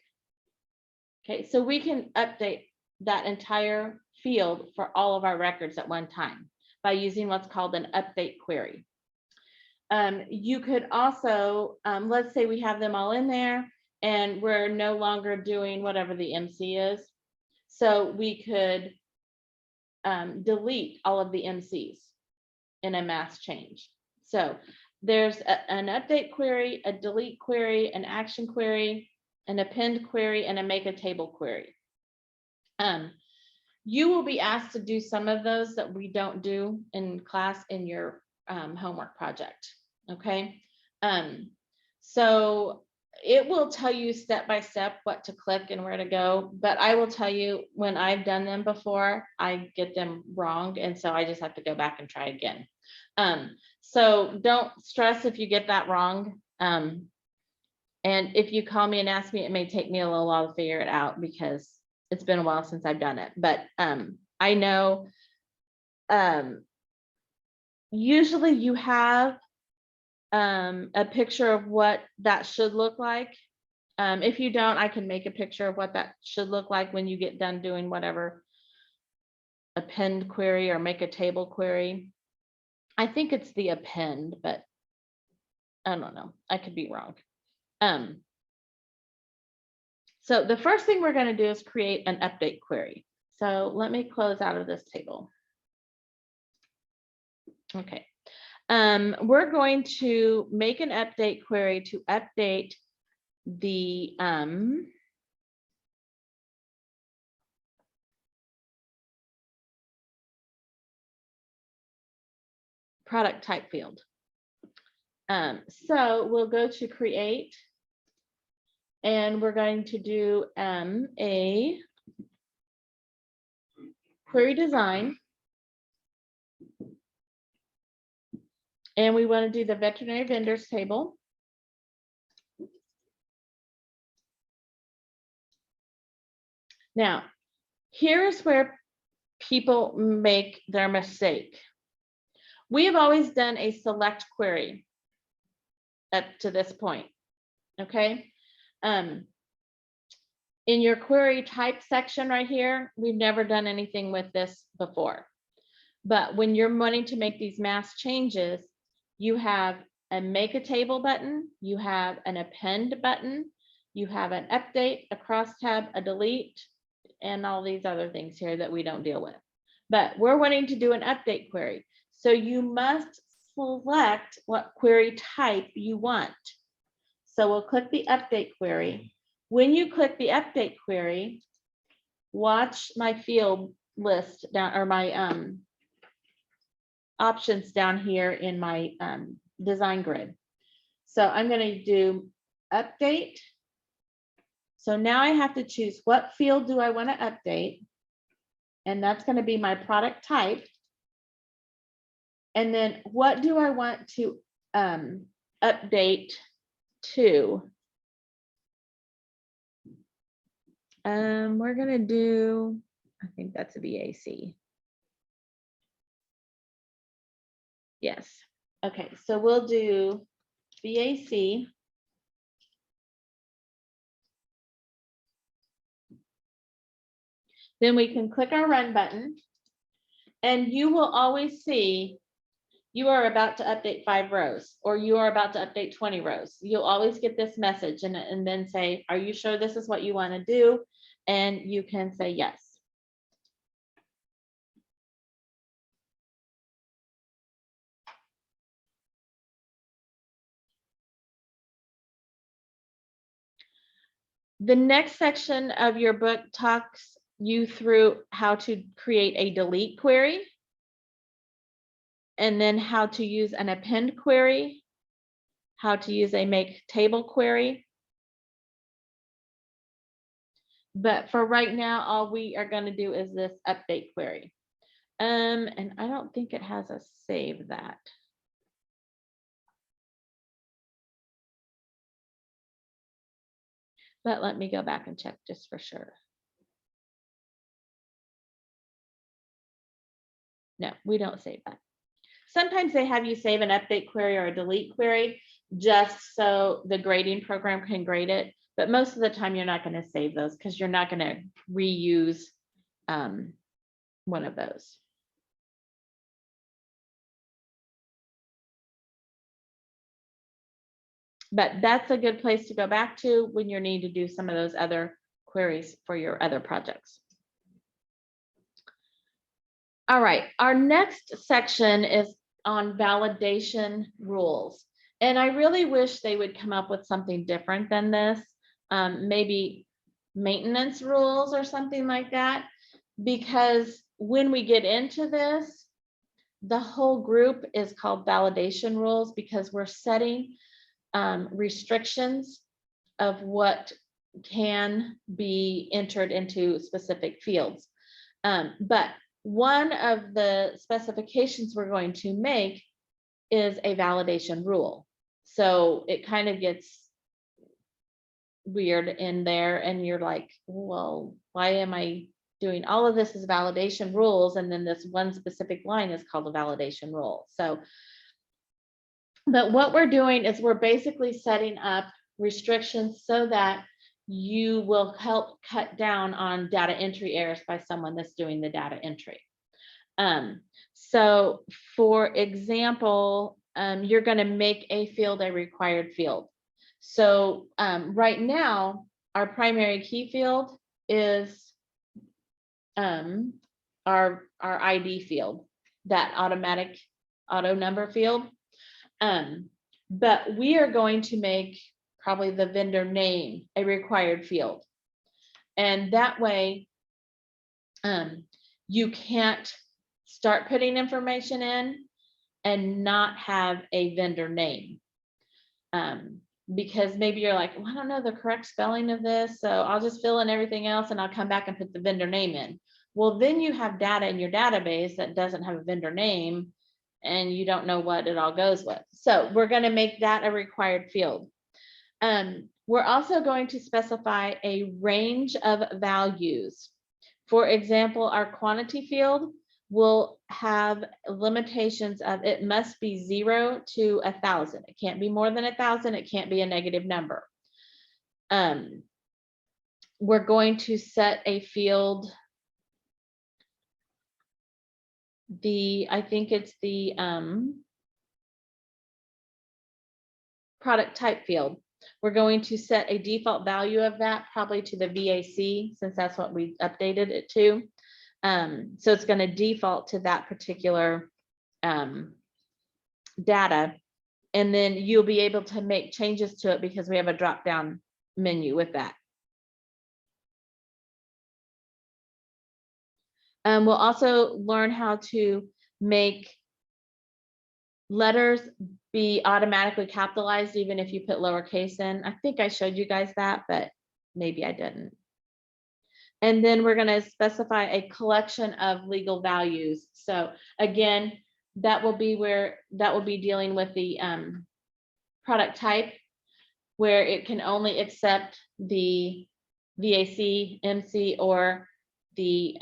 Okay, so we can update that entire field for all of our records at one time by using what's called an update query. You could also, let's say we have them all in there and we're no longer doing whatever the MC is. So we could delete all of the MCs in a mass change. So there's an update query, a delete query, an action query, an append query, and a make a table query. You will be asked to do some of those that we don't do in class in your homework project. Okay. So it will tell you step by step what to click and where to go, but I will tell you when I've done them before, I get them wrong. And so I just have to go back and try again. So don't stress if you get that wrong. And if you call me and ask me, it may take me a little while to figure it out because it's been a while since I've done it. But I know usually you have a picture of what that should look like. If you don't, I can make a picture of what that should look like when you get done doing whatever append query or make a table query. I think it's the append, but I don't know. I could be wrong. So the first thing we're going to do is create an update query. So let me close out of this table. Okay. We're going to make an update query to update the product type field. So we'll go to create and we're going to do a query design. And we want to do the veterinary vendors table. Now, here's where people make their mistake. We have always done a select query up to this point, okay? In your query type section right here, we've never done anything with this before. But when you're wanting to make these mass changes, you have a make a table button, you have an append button, you have an update, a crosstab, a delete, and all these other things here that we don't deal with. But we're wanting to do an update query. So you must select what query type you want. So we'll click the update query. When you click the update query, watch my field list down, or my options down here in my design grid. So I'm going to do update. So now I have to choose what field do I want to update. And that's going to be my product type. And then what do I want to update to? We're going to do, I think that's a VAC. Yes. Okay, so we'll do VAC. Then we can click our run button and you will always see you are about to update 5 rows or you are about to update 20 rows. You'll always get this message and then say, are you sure this is what you want to do? And you can say yes. The next section of your book talks you through how to create a delete query and then how to use an append query how to use a make table query. But for right now, all we are going to do is this update query. And I don't think it has a save that. But let me go back and check just for sure. No, we don't save that. Sometimes they have you save an update query or a delete query just so the grading program can grade it. But most of the time, you're not going to save those because you're not going to reuse one of those. But that's a good place to go back to when you need to do some of those other queries for your other projects. All right, our next section is on validation rules. And I really wish they would come up with something different than this. Maybe maintenance rules or something like that. Because when we get into this, the whole group is called validation rules because we're setting restrictions of what can be entered into specific fields. But one of the specifications we're going to make is a validation rule. So it kind of gets weird in there and you're like, well, why am I doing all of this as validation rules? And then this one specific line is called a validation rule. So, but what we're doing is we're basically setting up restrictions so that you will help cut down on data entry errors by someone that's doing the data entry. So for example, you're going to make a field a required field. So right now, our primary key field is our ID field, that automatic auto number field. But we are going to make probably the vendor name a required field. And that way, you can't start putting information in and not have a vendor name. Because maybe you're like, well, I don't know the correct spelling of this, so I'll just fill in everything else and I'll come back and put the vendor name in. Well, then you have data in your database that doesn't have a vendor name and you don't know what it all goes with. So we're going to make that a required field. We're also going to specify a range of values. For example, our quantity field will have limitations of it must be 0 to 1,000. It can't be more than 1,000. It can't be a negative number. We're going to set a field, I think it's the product type field. We're going to set a default value of that probably to the VAC since that's what we updated it to. So it's going to default to that particular data. And then you'll be able to make changes to it because we have a drop down menu with that. We'll also learn how to make letters be automatically capitalized even if you put lowercase in. I think I showed you guys that, but maybe I didn't. And then we're going to specify a collection of legal values. So again, that will be dealing with the product type, where it can only accept the VAC, MC, or the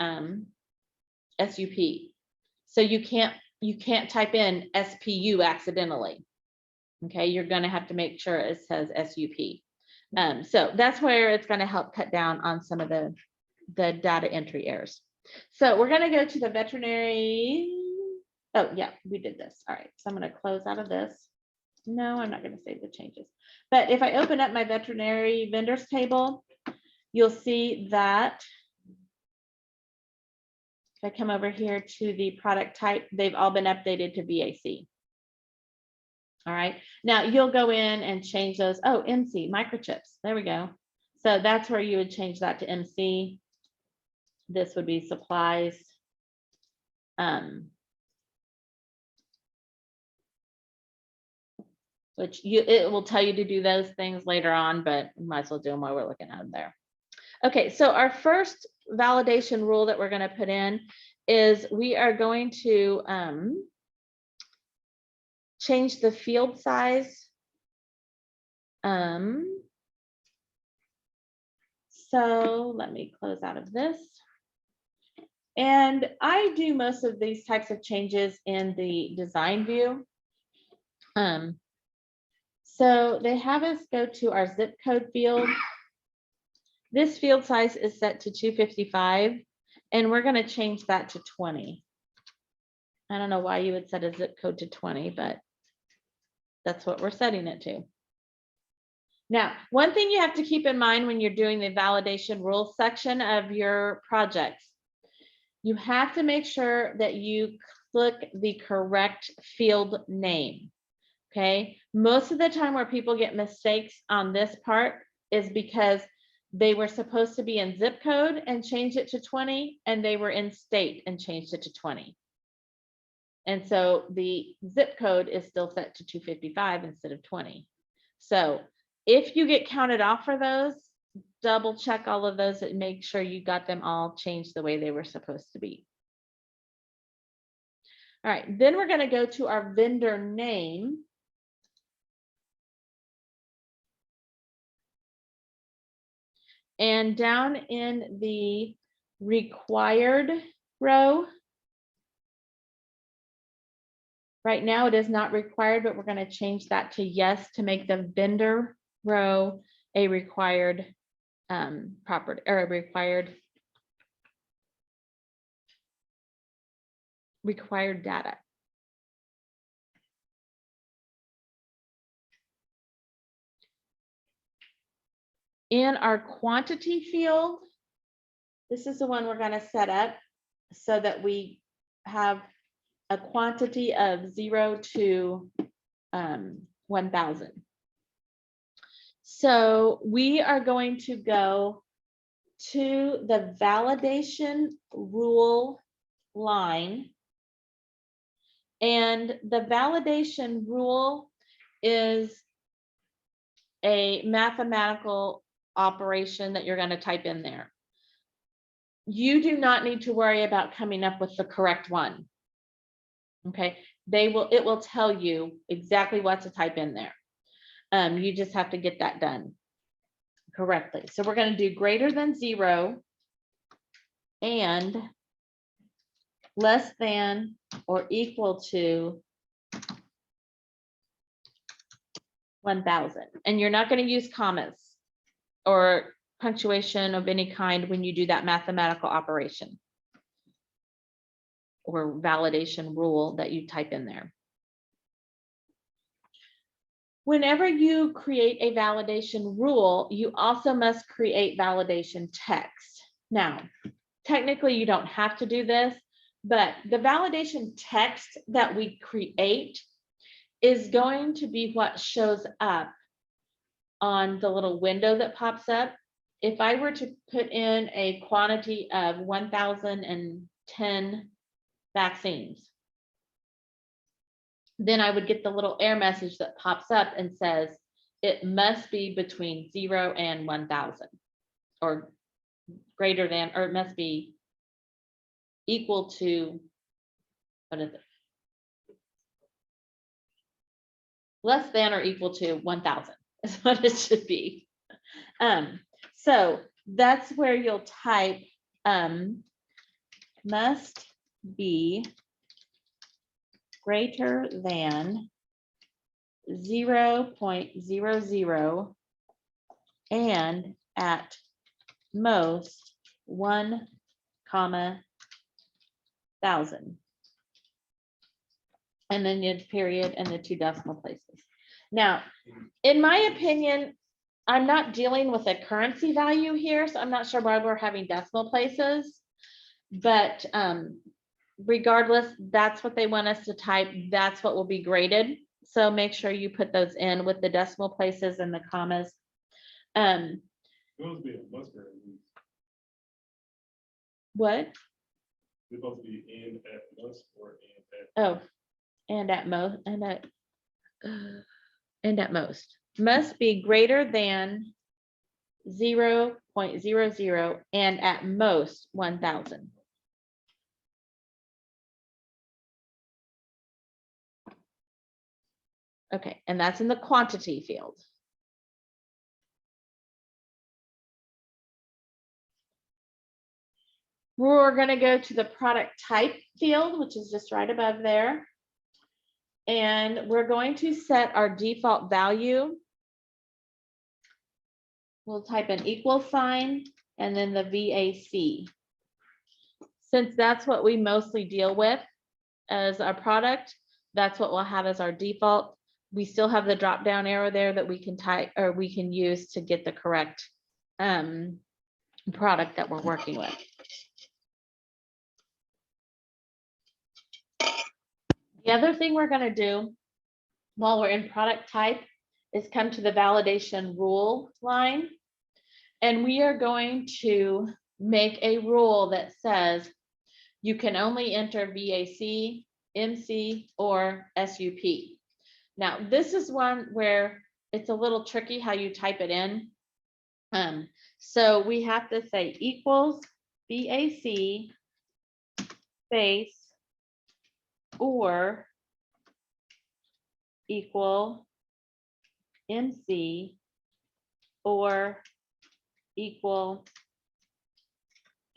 SUP. So you can't type in SPU accidentally. Okay, you're going to have to make sure it says SUP. So that's where it's going to help cut down on some of the data entry errors. So we're going to go to the veterinary. Oh yeah, we did this. All right, so I'm going to close out of this. No, I'm not going to save the changes. But if I open up my veterinary vendors table, you'll see that if I come over here to the product type, they've all been updated to VAC. All right, now you'll go in and change those. Oh, MC, microchips. There we go. So that's where you would change that to MC. This would be supplies. which it will tell you to do those things later on, but we might as well do them while we're looking at them there. Okay, so our first validation rule that we're going to put in is we are going to change the field size. So let me close out of this. And I do most of these types of changes in the design view. So they have us go to our zip code field. This field size is set to 255, and we're going to change that to 20. I don't know why you would set a zip code to 20, but that's what we're setting it to. Now, one thing you have to keep in mind when you're doing the validation rules section of your projects, you have to make sure that you click the correct field name. Okay, most of the time where people get mistakes on this part is because they were supposed to be in zip code and changed it to 20, and they were in state and changed it to 20. And so the zip code is still set to 255 instead of 20. So if you get counted off for those, double check all of those and make sure you got them all changed the way they were supposed to be. All right, then we're going to go to our vendor name. And down in the required row, right now it is not required, but we're going to change that to yes to make the vendor row a required property or a required data. In our quantity field, this is the one we're going to set up so that we have a quantity of 0 to 1,000. So we are going to go to the validation rule line. And the validation rule is a mathematical operation that you're going to type in there. You do not need to worry about coming up with the correct one. Okay, it will tell you exactly what to type in there. You just have to get that done correctly. So we're going to do greater than 0 and less than or equal to 1,000. And you're not going to use commas or punctuation of any kind when you do that mathematical operation or validation rule that you type in there. Whenever you create a validation rule, you also must create validation text. Now, technically you don't have to do this, but the validation text that we create is going to be what shows up on the little window that pops up. If I were to put in a quantity of 1,010 vaccines, then I would get the little error message that pops up and says it must be between 0 and 1,000 or greater than, or it must be equal to, what is it? Less than or equal to 1,000 is what it should be. So that's where you'll type must be greater than 0.00 and at most 1,000. And then you period and the 2 decimal places. Now, in my opinion, I'm not dealing with a currency value here, so I'm not sure why we're having decimal places, but regardless, that's what they want us to type. That's what will be graded. So make sure you put those in with the decimal places and the commas. Supposed to be a must grade. What? It's supposed to be in at must or in at. Oh, and at most, and at, and at most, must be greater than 0.00 and at most 1,000. Okay, and that's in the quantity field. We're going to go to the product type field, which is just right above there. And we're going to set our default value. We'll type an equal sign and then the VAC. Since that's what we mostly deal with as our product, that's what we'll have as our default. We still have the drop down arrow there that we can type or we can use to get the correct product that we're working with. The other thing we're going to do while we're in product type is come to the validation rule line. And we are going to make a rule that says you can only enter VAC, MC, or SUP. Now, this is one where it's a little tricky how you type it in. So we have to say equals VAC space or equal MC or equal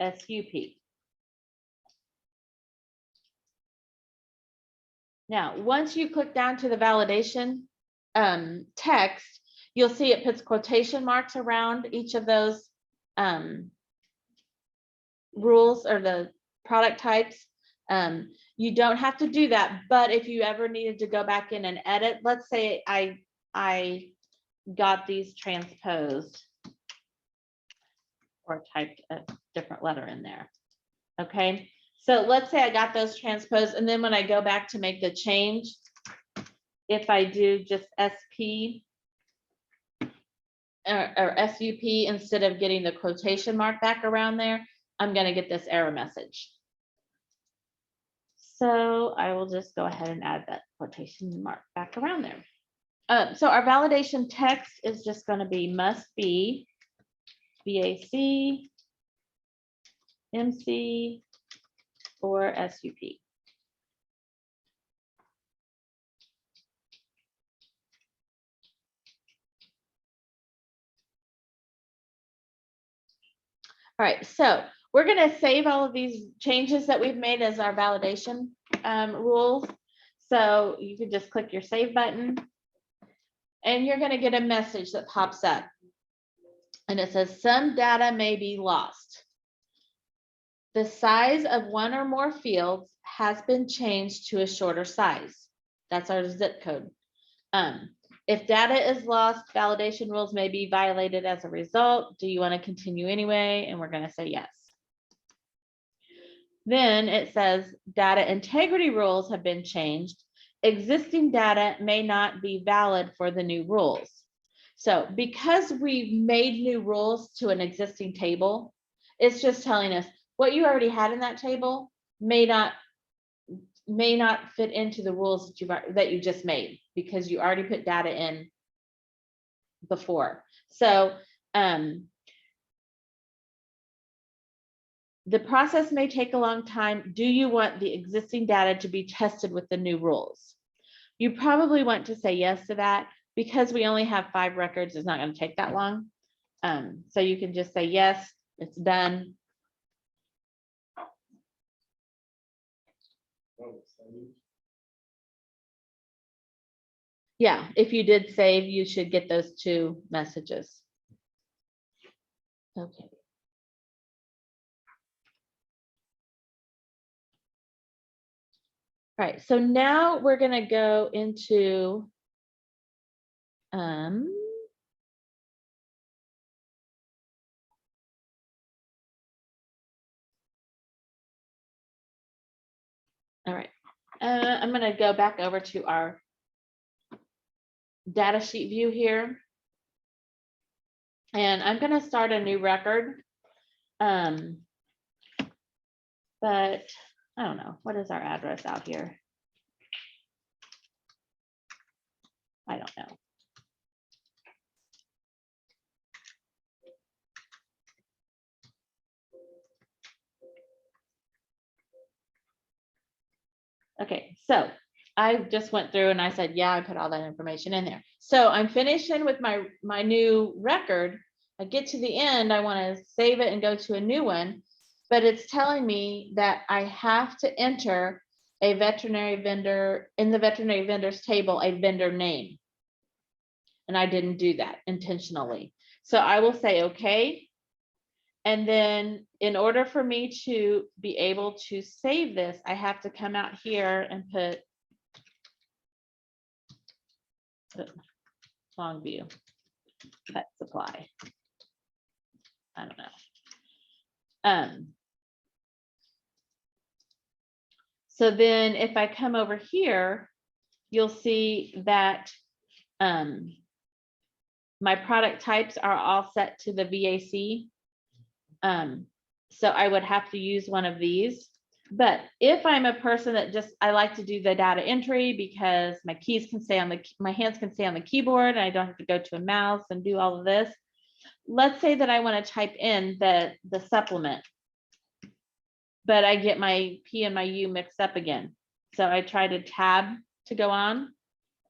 SUP. Now, once you click down to the validation text, you'll see it puts quotation marks around each of those rules or the product types. You don't have to do that, but if you ever needed to go back in and edit, let's say I got these transposed or typed a different letter in there. Okay, so let's say I got those transposed, and then when I go back to make the change, if I do just SP or SUP instead of getting the quotation mark back around there, I'm going to get this error message. So I will just go ahead and add that quotation mark back around there. So our validation text is just going to be must be VAC, MC, or SUP. All right, so we're going to save all of these changes that we've made as our validation rules. So you can just click your save button and you're going to get a message that pops up. And it says some data may be lost. The size of one or more fields has been changed to a shorter size. That's our zip code. If data is lost, validation rules may be violated as a result. Do you want to continue anyway? And we're going to say yes. Then it says data integrity rules have been changed. Existing data may not be valid for the new rules. So because we've made new rules to an existing table, it's just telling us what you already had in that table may not fit into the rules that you just made because you already put data in before. So the process may take a long time. Do you want the existing data to be tested with the new rules? You probably want to say yes to that because we only have 5 records. It's not going to take that long. So you can just say yes, it's done. Yeah, if you did save, you should get those 2 messages. Okay. All right, so now we're going to go into all right, I'm going to go back over to our data sheet view here. And I'm going to start a new record. But I don't know, what is our address out here? I don't know. Okay, so I just went through and I said, yeah, I put all that information in there. So I'm finishing with my new record. I get to the end, I want to save it and go to a new one, but it's telling me that I have to enter a veterinary vendor in the veterinary vendors table, a vendor name. And I didn't do that intentionally. So I will say, okay. And then in order for me to be able to save this, I have to come out here and put Longview Pet Supply. I don't know. So then if I come over here, you'll see that my product types are all set to the VAC. So I would have to use one of these. But if I'm a person that I like to do the data entry because my keys can stay on my hands can stay on the keyboard and I don't have to go to a mouse and do all of this. Let's say that I want to type in the supplement, but I get my P and my U mixed up again. So I try to tab to go on,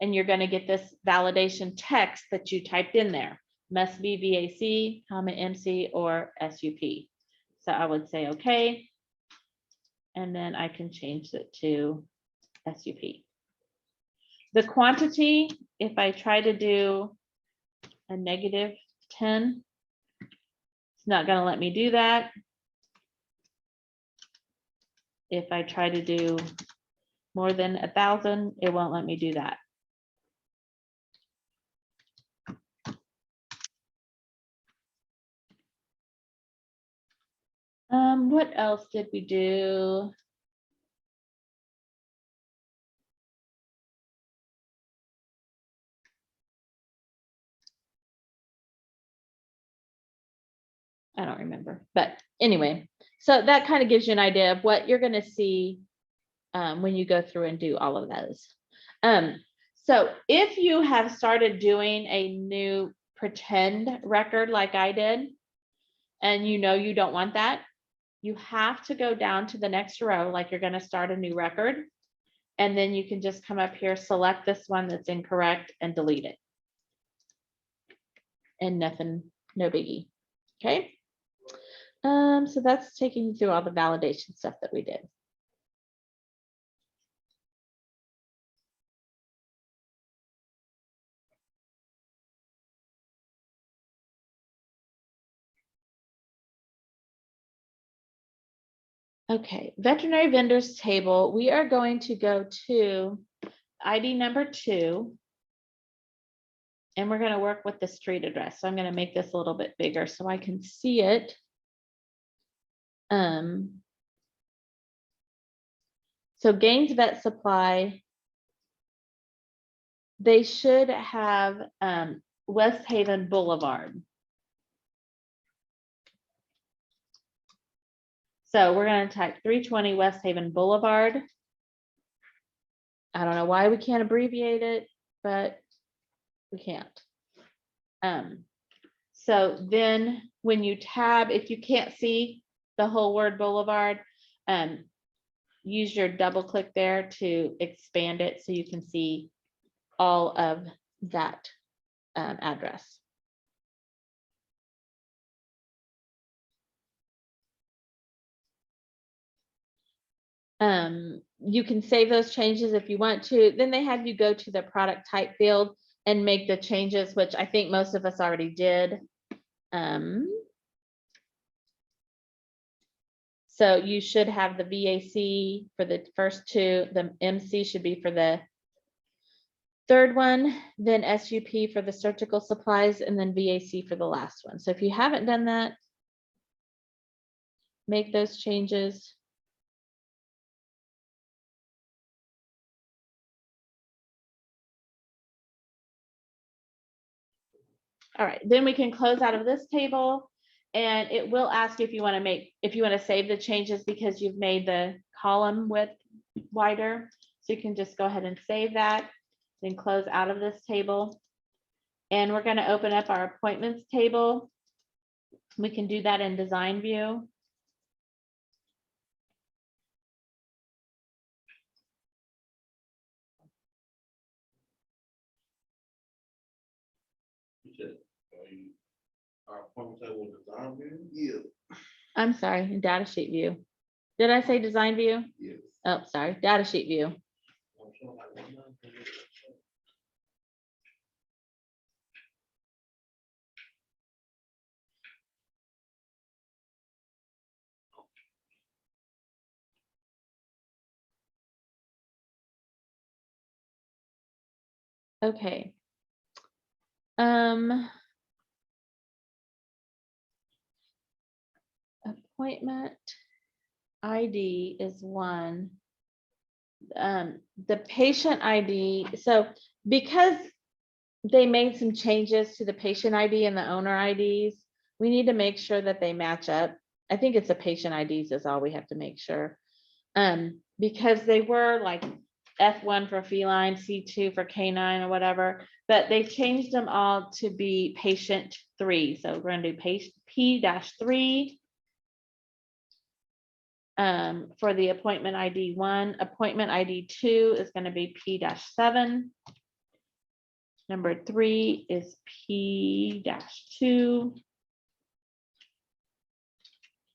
and you're going to get this validation text that you typed in there. Must be VAC, MC, or SUP. So I would say, okay. And then I can change it to SUP. The quantity, if I try to do a -10, it's not going to let me do that. If I try to do more than 1,000, it won't let me do that. What else did we do? I don't remember, but anyway, so that kind of gives you an idea of what you're going to see when you go through and do all of those. So if you have started doing a new pretend record like I did, and you know you don't want that, you have to go down to the next row like you're going to start a new record. And then you can just come up here, select this one that's incorrect and delete it. And nothing, no biggie. Okay. So that's taking you through all the validation stuff that we did. Okay, veterinary vendors table. We are going to go to ID number 2. And we're going to work with the street address. So I'm going to make this a little bit bigger so I can see it. So Gaines Vet Supply, they should have West Haven Boulevard. So we're going to type 320 West Haven Boulevard. I don't know why we can't abbreviate it, but we can't. So then when you tab, if you can't see the whole word Boulevard, use your double click there to expand it so you can see all of that address. You can save those changes if you want to. Then they have you go to the product type field and make the changes, which I think most of us already did. So you should have the VAC for the first 2, the MC should be for the 3rd one, then SUP for the surgical supplies, and then VAC for the last one. So if you haven't done that, make those changes. All right, then we can close out of this table, and it will ask if you want to save the changes because you've made the column width wider. So you can just go ahead and save that, then close out of this table. And we're going to open up our appointments table. We can do that in design view. our appointment table with design view? Yeah. I'm sorry, data sheet view. Did I say design view? Yes. Oh, sorry, data sheet view. I'm sure I don't know. Okay. Appointment ID is one. The patient ID, so because they made some changes to the patient ID and the owner IDs, we need to make sure that they match up. I think it's the patient IDs is all we have to make sure. Because they were like F1 for feline, C2 for canine or whatever, but they changed them all to be patient 3. So we're gonna do P-3. For the appointment ID 1, appointment ID 2 is gonna be P-7. Number 3 is P-2.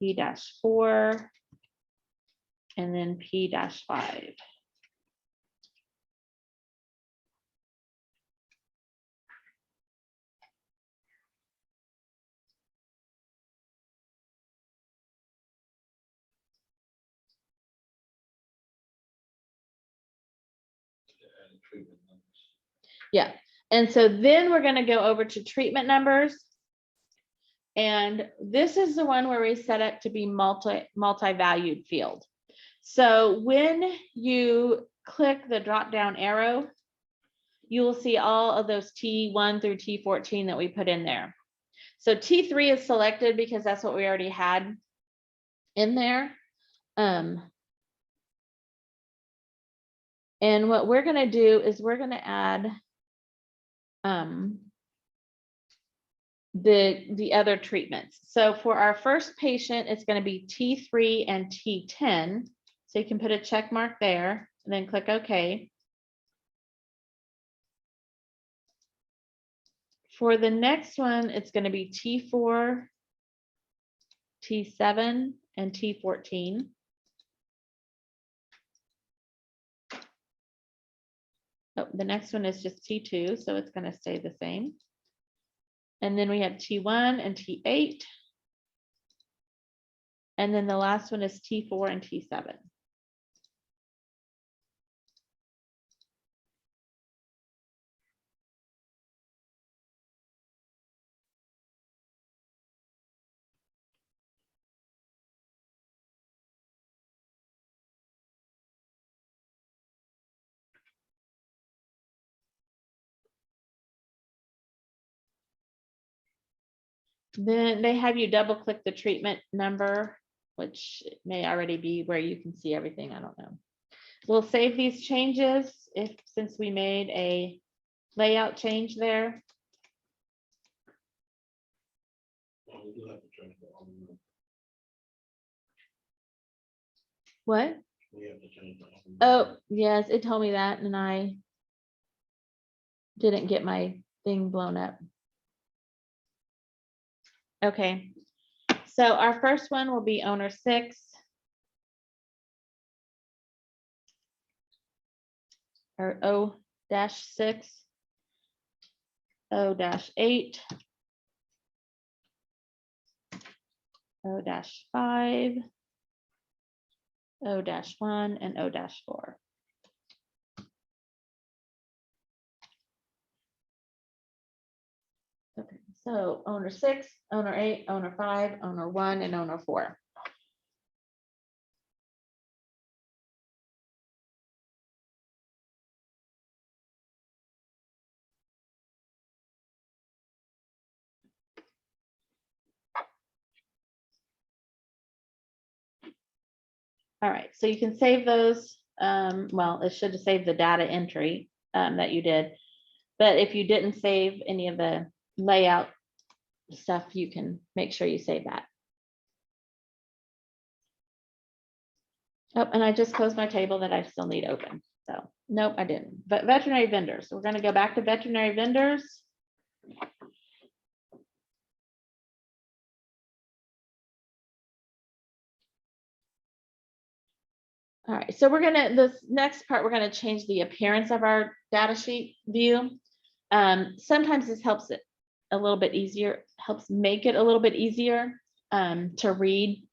P-4. And then P-5. Yeah, and so then we're gonna go over to treatment numbers. And this is the one where we set up to be multi-valued field. So when you click the drop-down arrow, you will see all of those T1 through T14 that we put in there. So T3 is selected because that's what we already had in there. And what we're gonna do is we're gonna add the other treatments. So for our first patient, it's going to be T3 and T10. So you can put a check mark there and then click OK. For the next one, it's going to be T4, T7, and T14. Oh, the next one is just T2, so it's going to stay the same. And then we have T1 and T8. And then the last one is T4 and T7. Then they have you double click the treatment number, which may already be where you can see everything. I don't know. We'll save these changes since we made a layout change there. Well, we do have to change the algorithm. What? We have to change the algorithm. Oh, yes, it told me that and I didn't get my thing blown up. Okay, so our first one will be owner 6. Or O-6, O-8, O-5, O-1, and O-4. Okay, so owner 6, owner 8, owner 5, owner 1, and owner 4. All right, so you can save those. Well, it should have saved the data entry that you did. But if you didn't save any of the layout stuff, you can make sure you save that. Oh, and I just closed my table that I still need open. So nope, I didn't. But veterinary vendors. We're going to go back to veterinary vendors. All right, so this next part, we're gonna change the appearance of our data sheet view. Sometimes this helps it a little bit easier, helps make it a little bit easier to read,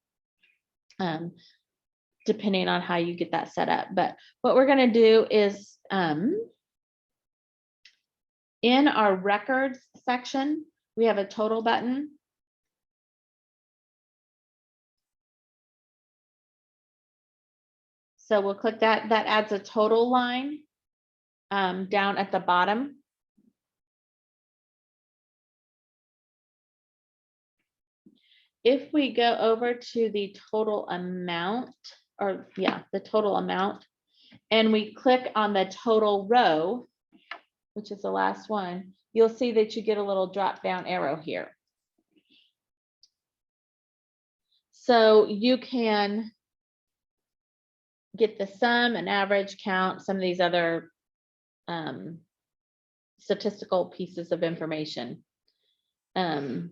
depending on how you get that set up. But what we're gonna do is in our records section, we have a total button. So we'll click that. That adds a total line down at the bottom. If we go over to the total amount, or yeah, the total amount, and we click on the total row, which is the last one, you'll see that you get a little drop down arrow here. So you can get the sum and average, count, some of these other statistical pieces of information. And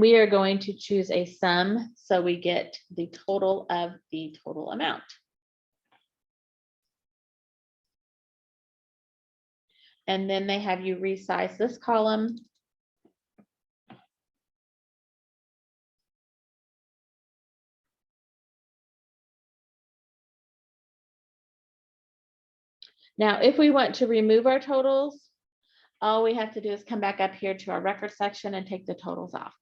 we are going to choose a sum, so we get the total of the total amount. And then they have you resize this column. Now, if we want to remove our totals, all we have to do is come back up here to our record section and take the totals off.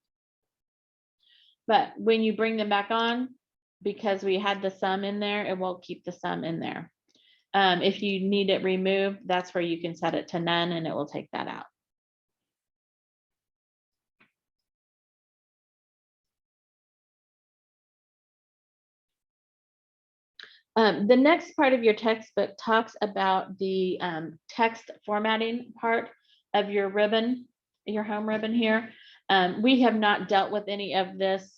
But when you bring them back on, because we had the sum in there, it will keep the sum in there. If you need it removed, that's where you can set it to none and it will take that out. The next part of your textbook talks about the text formatting part of your ribbon, your home ribbon here. We have not dealt with any of this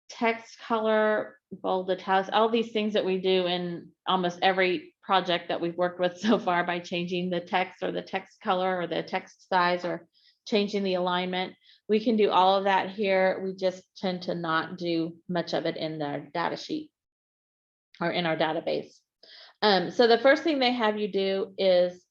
text color, bold italics, all these things that we do in almost every project that we've worked with so far by changing the text or the text color or the text size or changing the alignment. We can do all of that here. We just tend to not do much of it in the data sheet or in our database. So the first thing they have you do is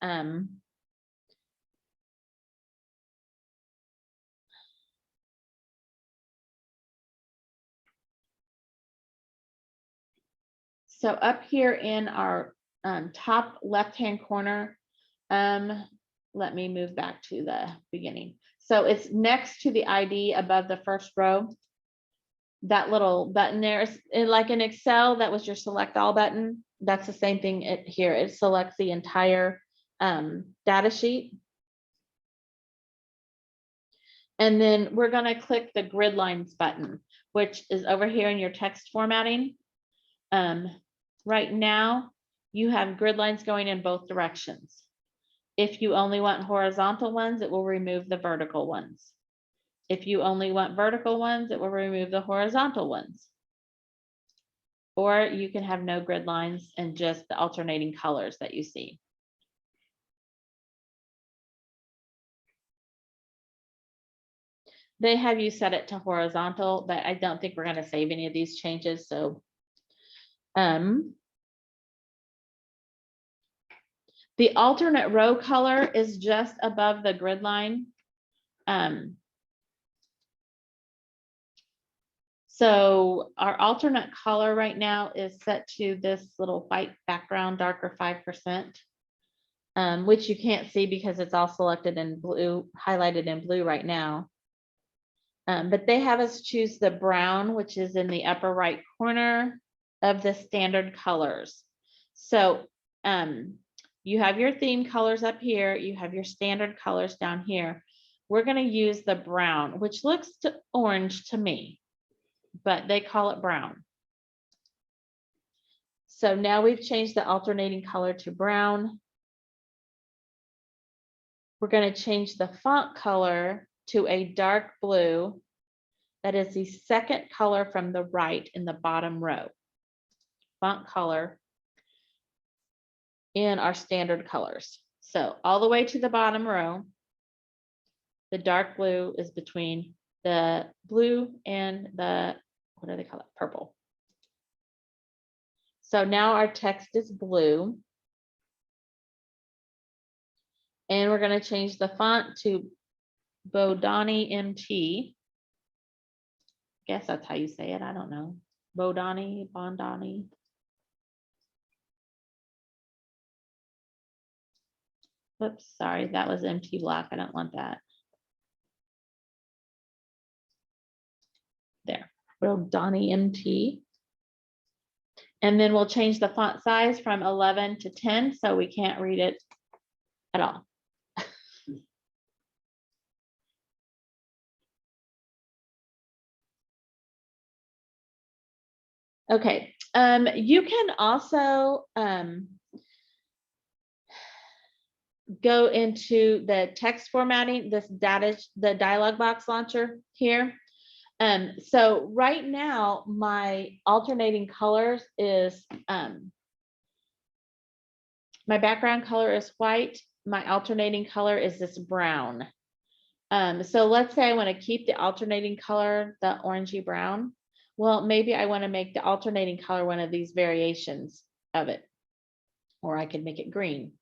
so up here in our top left-hand corner, let me move back to the beginning. So it's next to the ID above the first row. That little button there is like in Excel, that was your select all button. That's the same thing here. It selects the entire data sheet. And then we're going to click the grid lines button, which is over here in your text formatting. Right now, you have grid lines going in both directions. If you only want horizontal ones, it will remove the vertical ones. If you only want vertical ones, it will remove the horizontal ones. Or you can have no grid lines and just the alternating colors that you see. They have you set it to horizontal, but I don't think we're going to save any of these changes. So the alternate row color is just above the grid line. So our alternate color right now is set to this little white background, darker 5%, which you can't see because it's all selected in blue, highlighted in blue right now. But they have us choose the brown, which is in the upper right corner of the standard colors. So you have your theme colors up here, you have your standard colors down here. We're going to use the brown, which looks orange to me, but they call it brown. So now we've changed the alternating color to brown. We're going to change the font color to a dark blue. That is the second color from the right in the bottom row. Font color in our standard colors. So all the way to the bottom row, the dark blue is between the blue and the, what do they call it? Purple. So now our text is blue. And we're going to change the font to Bodani MT. Guess that's how you say it. I don't know. Bondani. Whoops, sorry, that was MT black. I don't want that. There, Bodani MT. And then we'll change the font size from 11 to 10, so we can't read it at all. Okay, you can also go into the text formatting, this data, the dialog box launcher here. So right now, my alternating colors is, my background color is white. My alternating color is this brown. So let's say I want to keep the alternating color, the orangey brown. Well, maybe I want to make the alternating color one of these variations of it, or I could make it green.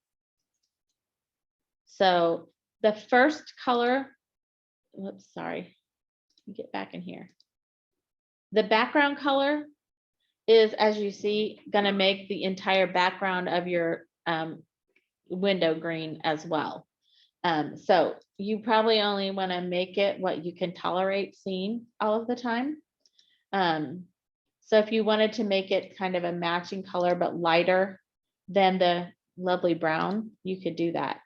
So the first color, whoops, sorry, get back in here. The background color is, as you see, going to make the entire background of your window green as well. So you probably only want to make it what you can tolerate seeing all of the time. So if you wanted to make it kind of a matching color, but lighter than the lovely brown, you could do that.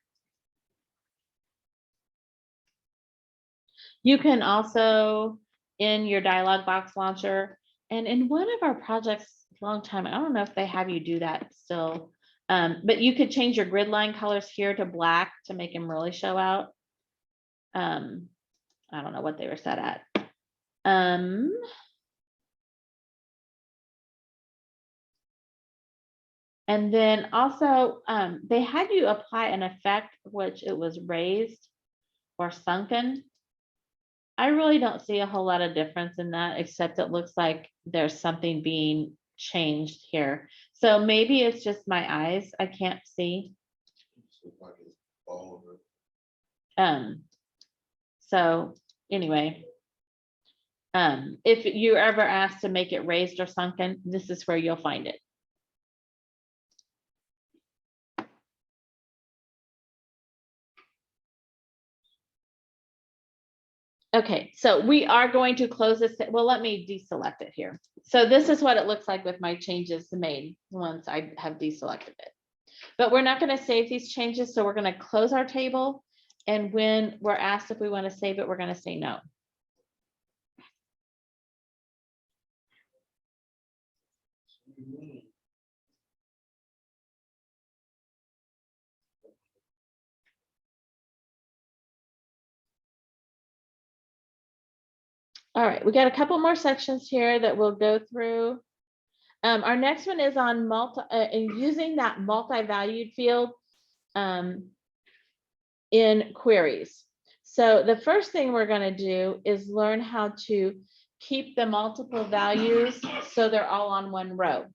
You can also, in your dialog box launcher, and in one of our projects a long time, I don't know if they have you do that still, but you could change your grid line colors here to black to make them really show out. I don't know what they were set at. And then also, they had you apply an effect, which it was raised or sunken. I really don't see a whole lot of difference in that, except it looks like there's something being changed here. So maybe it's just my eyes, I can't see. Looks like it's all over. So anyway, if you're ever asked to make it raised or sunken, this is where you'll find it. Okay, so we are going to close this. Well, let me deselect it here. So this is what it looks like with my changes made once I have deselected it. But we're not going to save these changes, so we're going to close our table. And when we're asked if we want to save it, we're going to say no. All right, we got a couple more sections here that we'll go through. Our next one is on using that multi-valued field in queries. So the first thing we're going to do is learn how to keep the multiple values so they're all on one row.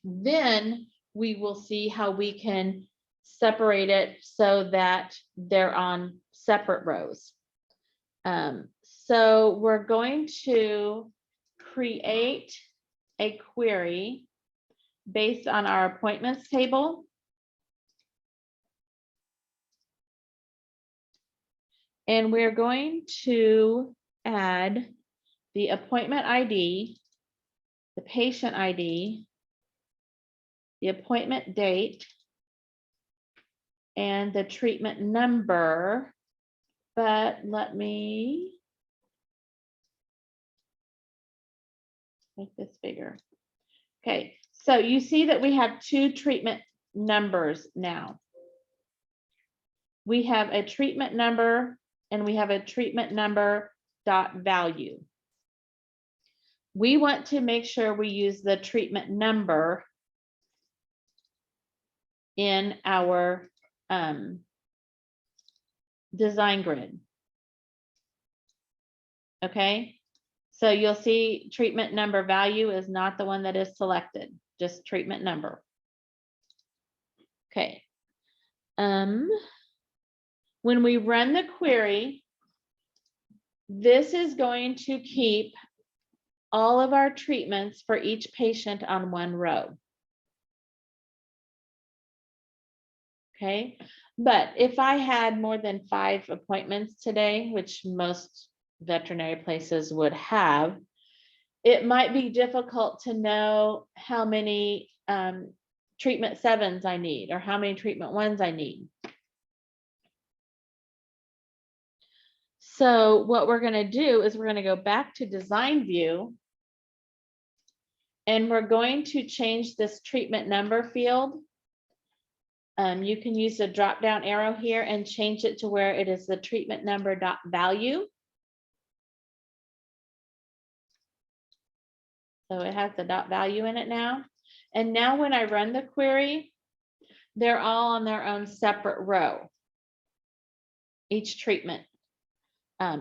Then we will see how we can separate it so that they're on separate rows. So we're going to create a query based on our appointments table. And we're going to add the appointment ID, the patient ID, the appointment date, and the treatment number. But let me make this bigger. Okay, so you see that we have two treatment numbers now. We have a treatment number and we have a treatment number dot value. We want to make sure we use the treatment number in our design grid. Okay, so you'll see treatment number value is not the one that is selected, just treatment number. Okay. When we run the query, this is going to keep all of our treatments for each patient on one row. Okay, but if I had more than 5 appointments today, which most veterinary places would have, it might be difficult to know how many treatment 7s I need or how many treatment 1s I need. So what we're going to do is we're going to go back to design view, and we're going to change this treatment number field. You can use the drop down arrow here and change it to where it is the treatment number dot value. So it has the dot value in it now. And now when I run the query, they're all on their own separate row. Each treatment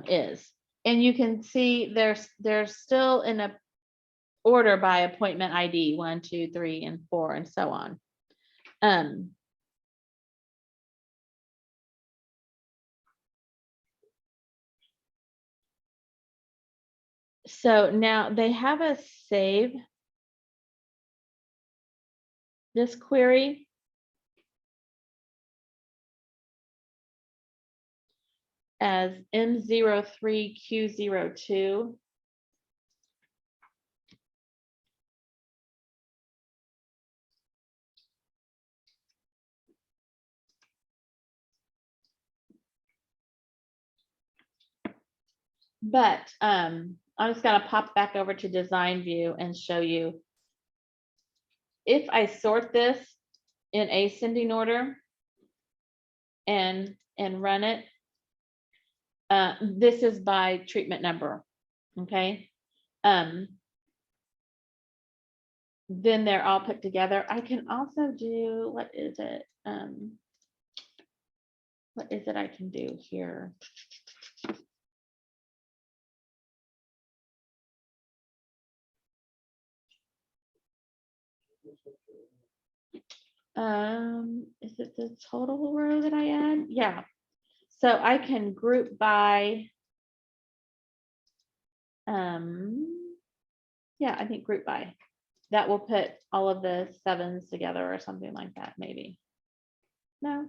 is. And you can see they're still in a order by appointment ID 1, 2, 3, and 4, and so on. So now they have us save this query. As M03Q02. But I'm just gonna pop back over to design view and show you. If I sort this in ascending order and run it, this is by treatment number, okay? Then they're all put together. I can also do, what is it? What is it I can do here? Is it the total row that I add? Yeah. So I can group by, yeah, I think group by. That will put all of the 7s together or something like that, maybe. No.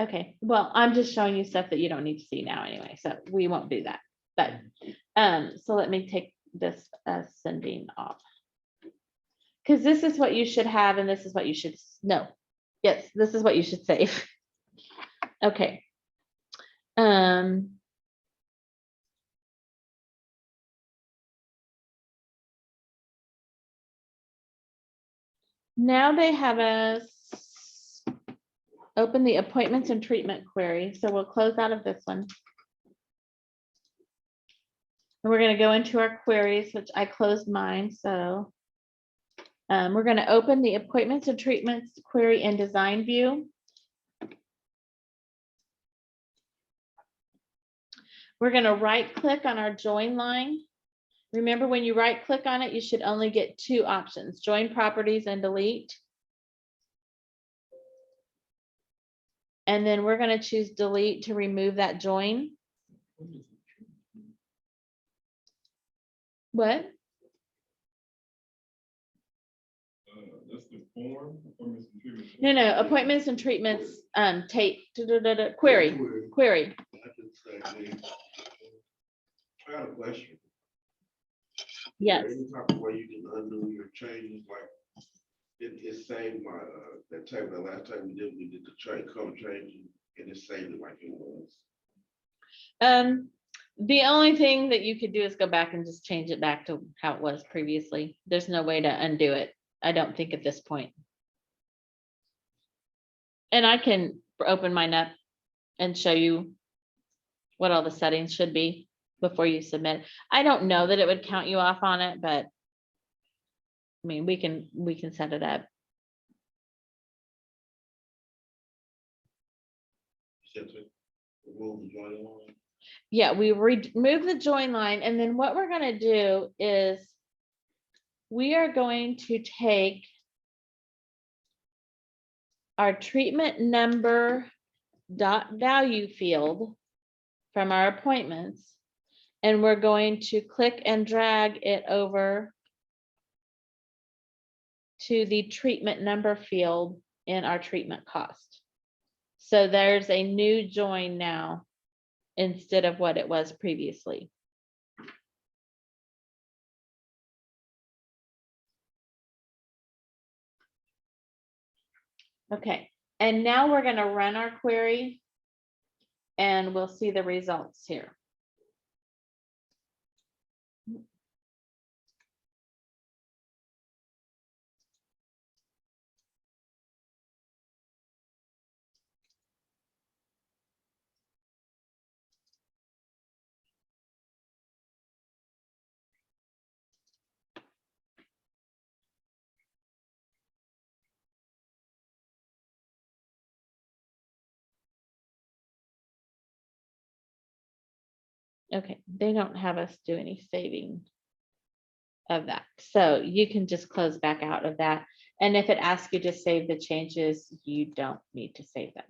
Okay, well, I'm just showing you stuff that you don't need to see now anyway, so we won't do that. But so let me take this ascending off. Because this is what you should have, and this is what you should know. Yes, this is what you should save. Okay. Now they have us open the appointments and treatment query. So we'll close out of this one. And we're going to go into our queries, which I closed mine. So we're going to open the appointments and treatments query in design view. We're going to right click on our join line. Remember, when you right click on it, you should only get 2 options, join properties and delete. And then we're going to choose delete to remove that join. What? That's the form, appointments and treatments. No, appointments and treatments, query. I could say, I got a question. Yes. Any type of way you can undo your changes, like it saved my, that time, the last time we did the color changing, and it saved it like it was. The only thing that you could do is go back and just change it back to how it was previously. There's no way to undo it, I don't think, at this point. And I can open mine up and show you what all the settings should be before you submit. I don't know that it would count you off on it, but I mean, we can set it up. to remove the joint line. Yeah, we remove the join line, and then what we're gonna do is we are going to take our treatment number dot value field from our appointments, and we're going to click and drag it over to the treatment number field in our treatment cost. So there's a new join now instead of what it was previously. Okay, and now we're going to run our query and we'll see the results here. Okay, they don't have us do any saving of that. So you can just close back out of that. And if it asks you to save the changes, you don't need to save them.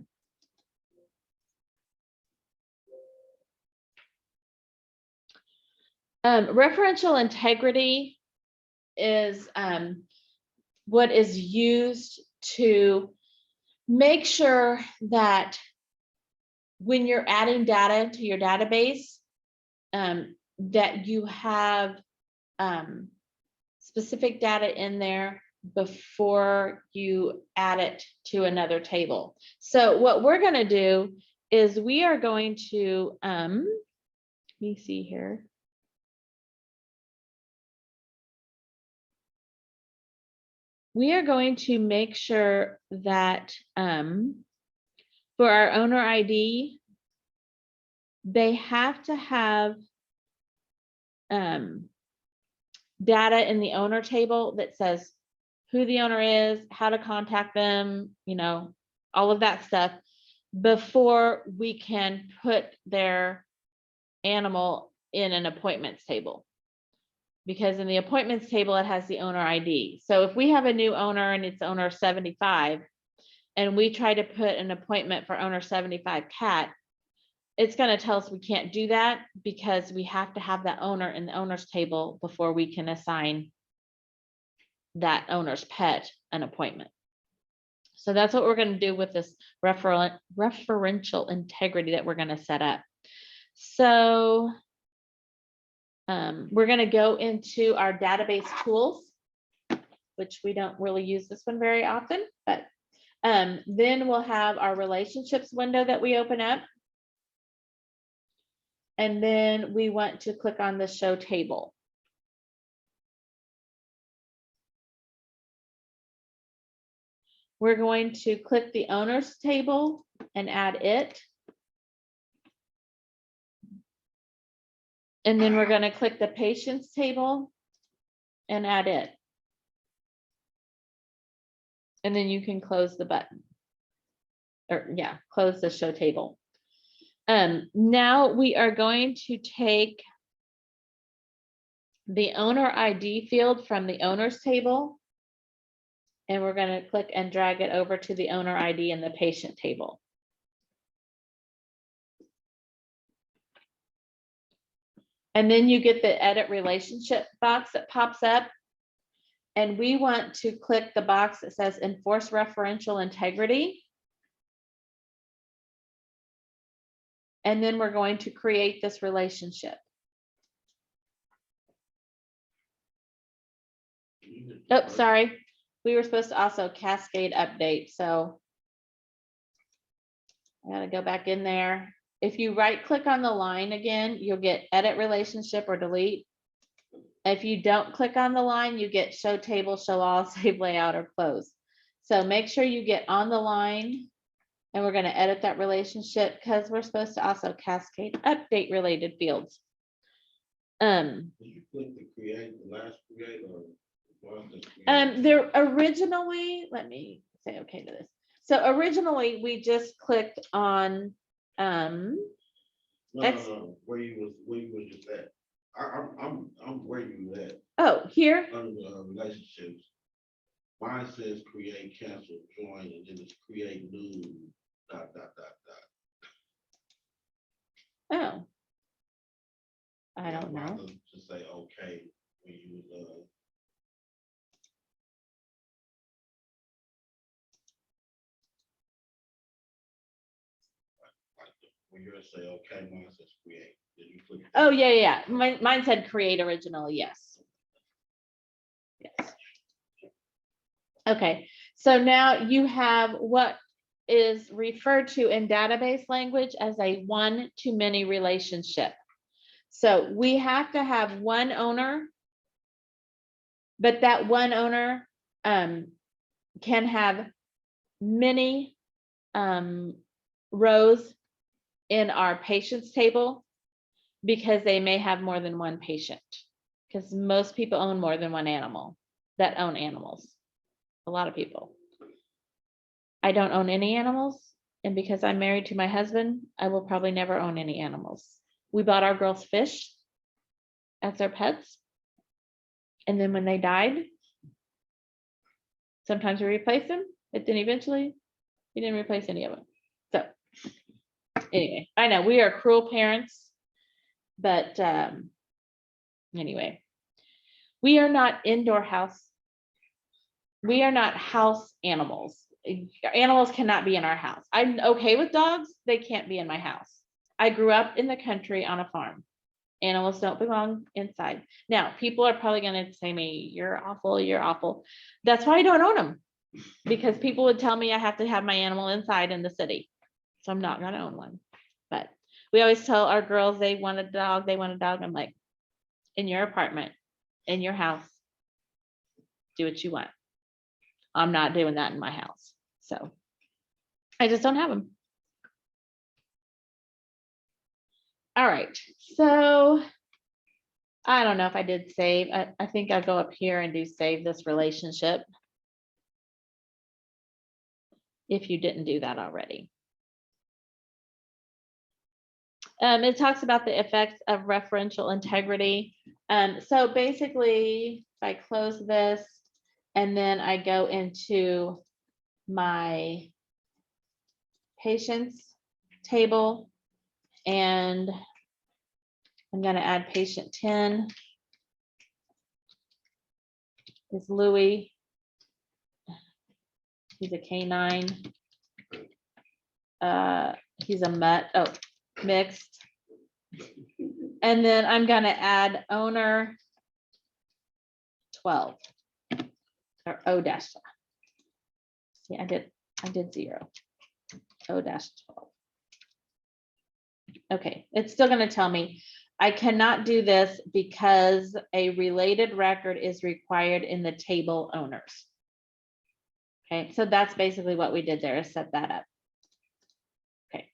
Referential integrity is what is used to make sure that when you're adding data to your database, that you have specific data in there before you add it to another table. So what we're going to do is we are going to, let me see here. We are going to make sure that for our owner ID, they have to have data in the owner table that says who the owner is, how to contact them, you know, all of that stuff before we can put their animal in an appointments table. Because in the appointments table, it has the owner ID. So if we have a new owner and it's owner 75, and we try to put an appointment for owner 75 cat, it's going to tell us we can't do that because we have to have that owner in the owner's table before we can assign that owner's pet an appointment. So that's what we're going to do with this referential integrity that we're going to set up. So we're going to go into our database tools, which we don't really use this one very often, but then we'll have our relationships window that we open up. And then we want to click on the show table. We're going to click the owners table and add it. And then we're going to click the patients table and add it. And then you can close the button. Or yeah, close the show table. Now we are going to take the owner ID field from the owners table. And we're going to click and drag it over to the owner ID in the patient table. And then you get the edit relationship box that pops up. And we want to click the box that says enforce referential integrity. And then we're going to create this relationship. Oh, sorry. We were supposed to also cascade update. So I gotta go back in there. If you right click on the line again, you'll get edit relationship or delete. If you don't click on the line, you get show table, show all, save layout, or close. So make sure you get on the line and we're going to edit that relationship because we're supposed to also cascade update related fields. Did you click the create, the last create, or? There originally, let me say okay to this. So originally we just clicked on No, Ex- no, where you was just at. I'm where you at, oh, here, under relationships. Mine says create, cancel, join, and then it's create new, dot, dot, dot, dot. oh. I don't know. Rather to say, okay, when you was, when you're say, okay, mine says create, then you click. Oh, yeah, yeah, yeah. Mine said create original, yes. Yes. Okay, so now you have what is referred to in database language as a one-to-many relationship. So we have to have one owner, but that one owner can have many rows in our patients table because they may have more than one patient. Because most people own more than one animal that own animals. A lot of people. I don't own any animals, and because I'm married to my husband, I will probably never own any animals. We bought our girls fish as their pets. And then when they died, sometimes we replace them, but then eventually we didn't replace any of them. So anyway, I know we are cruel parents, but anyway, we are not indoor house. We are not house animals. Animals cannot be in our house. I'm okay with dogs. They can't be in my house. I grew up in the country on a farm. Animals don't belong inside. Now, people are probably going to say to me, you're awful, you're awful. That's why I don't own them. Because people would tell me I have to have my animal inside in the city. So I'm not going to own one. But we always tell our girls they want a dog, they want a dog. I'm like, in your apartment, in your house, do what you want. I'm not doing that in my house. So I just don't have them. All right, so I don't know if I did save. I think I'll go up here and do save this relationship. If you didn't do that already. It talks about the effects of referential integrity. So basically, if I close this and then I go into my patients table and I'm going to add patient 10 is Louis. He's a canine. He's a mutt. Oh, mixed. And then I'm going to add owner 12 or O-12. Yeah, I did 0. O-12. Okay, it's still going to tell me I cannot do this because a related record is required in the table owners. Okay, so that's basically what we did there is set that up. Okay,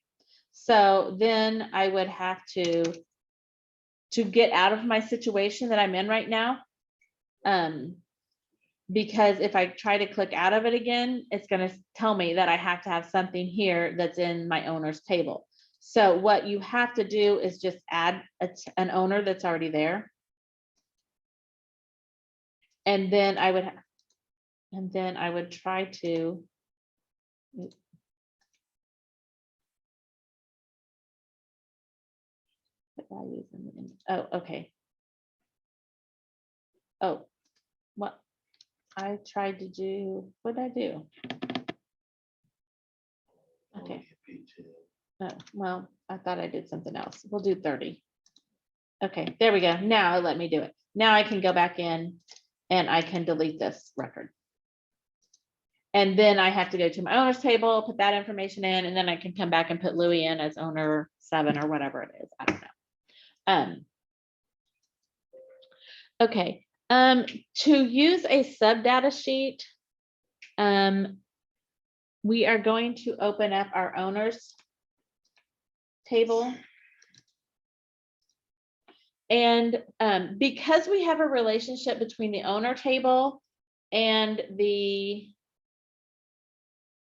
so then I would have to get out of my situation that I'm in right now. Because if I try to click out of it again, it's going to tell me that I have to have something here that's in my owner's table. So what you have to do is just add an owner that's already there. And then I would try to put values in. Oh, okay. Oh, what I tried to do, what did I do? Okay. Oh, well, I thought I did something else. We'll do 30. Okay, there we go. Now let me do it. Now I can go back in and I can delete this record. And then I have to go to my owner's table, put that information in, and then I can come back and put Louis in as owner 7 or whatever it is. I don't know. Okay. To use a sub data sheet, we are going to open up our owners table. And because we have a relationship between the owner table and the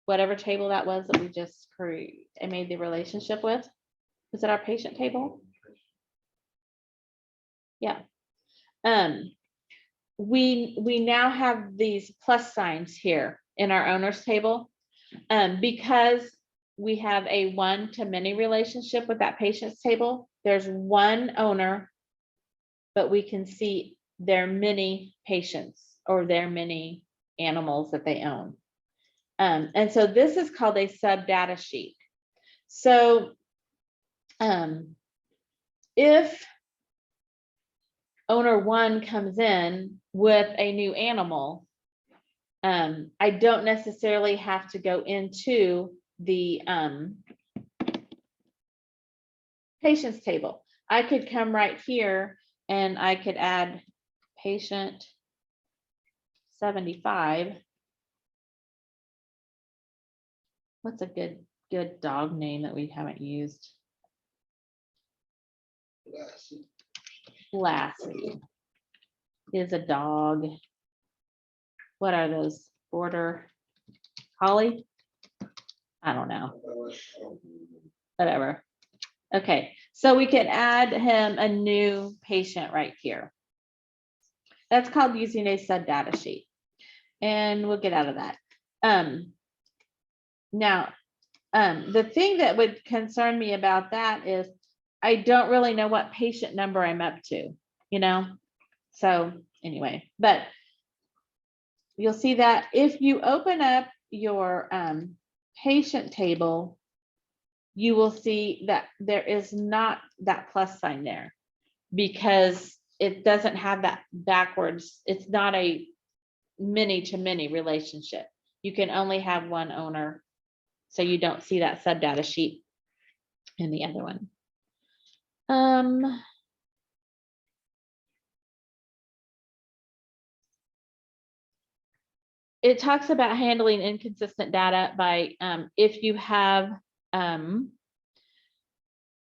whatever table that was that we just made the relationship with. Was it our patient table? Yeah. We now have these plus signs here in our owners table. Because we have a one-to-many relationship with that patient's table, there's one owner, but we can see their many patients or their many animals that they own. And so this is called a sub data sheet. So if owner one comes in with a new animal, I don't necessarily have to go into the patients table. I could come right here and I could add patient 75. What's a good dog name that we haven't used? Lassie is a dog. What are those? Border collie? I don't know. Whatever. Okay, so we can add him a new patient right here. That's called using a sub data sheet. And we'll get out of that. Now, the thing that would concern me about that is I don't really know what patient number I'm up to, you know? So anyway, but you'll see that if you open up your patient table, you will see that there is not that plus sign there because it doesn't have that backwards. It's not a many to many relationship. You can only have one owner. So you don't see that sub data sheet in the other one. It talks about handling inconsistent data by if you have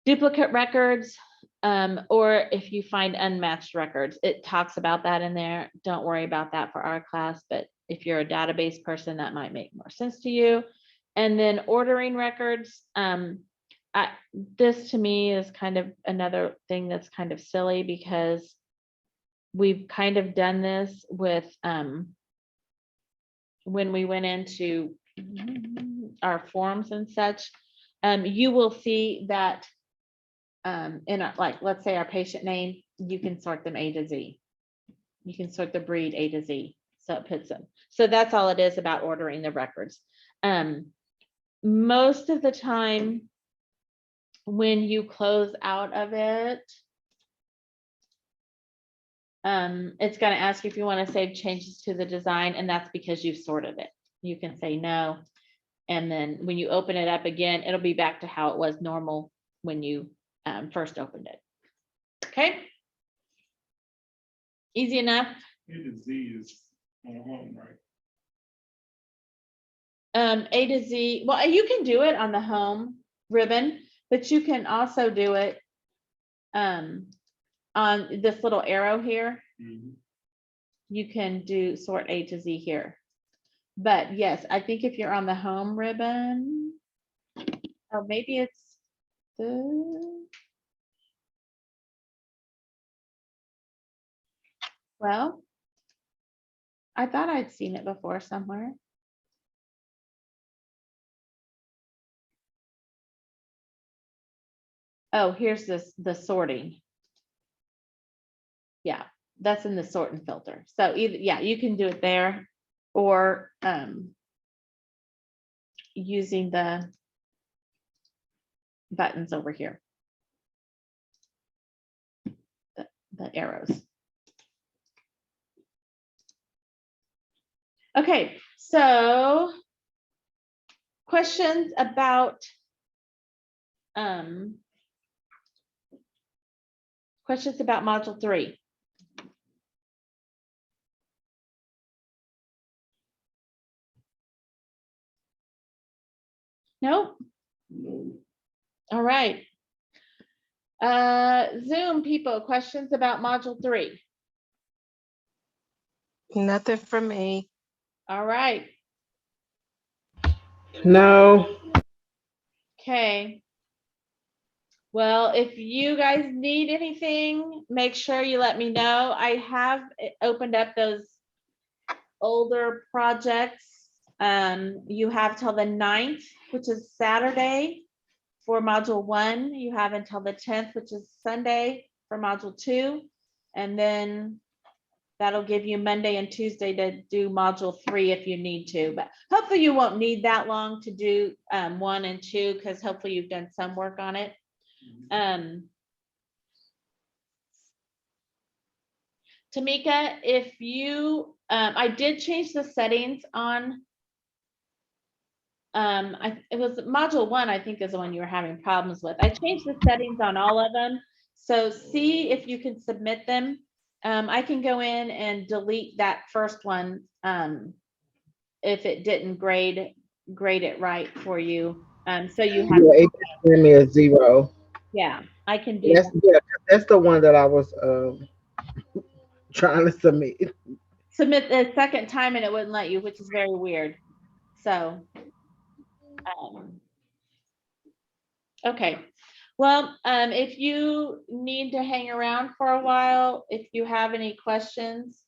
duplicate records or if you find unmatched records. It talks about that in there. Don't worry about that for our class, but if you're a database person, that might make more sense to you. And then ordering records. This to me is kind of another thing that's kind of silly because we've kind of done this with when we went into our forms and such. You will see that in like, let's say our patient name, you can sort them A to Z. You can sort the breed A to Z. So it puts them. So that's all it is about ordering the records. Most of the time when you close out of it, it's going to ask you if you want to save changes to the design, and that's because you've sorted it. You can say no. And then when you open it up again, it'll be back to how it was normal when you first opened it. Okay. Easy enough. A to Z is on home, right? A to Z, well, you can do it on the home ribbon, but you can also do it on this little arrow here. You can do sort A to Z here. But yes, I think if you're on the home ribbon, oh, maybe it's the, well, I thought I'd seen it before somewhere. Oh, here's the sorting. Yeah, that's in the sort and filter. So either, yeah, you can do it there or using the buttons over here. The arrows. Okay, so questions about module 3. Nope. No. All right. Zoom people, questions about module 3. Nothing from me. All right. No. Okay. Well, if you guys need anything, make sure you let me know. I have opened up those older projects. You have till the 9th, which is Saturday for module 1. You have until the 10th, which is Sunday for module 2. And then that'll give you Monday and Tuesday to do module 3 if you need to, but hopefully you won't need that long to do 1 and 2, because hopefully you've done some work on it. Tamika, if you, I did change the settings on, it was module 1, I think is the one you were having problems with. I changed the settings on all of them. So see if you can submit them. I can go in and delete that first one, if it didn't grade it right for you. So you have, Yeah, it gave me a 0. yeah, I can do That's that. yeah, that's the one that I was trying to submit. Submit the second time and it wouldn't let you, which is very weird. So, okay. Well, if you need to hang around for a while, if you have any questions,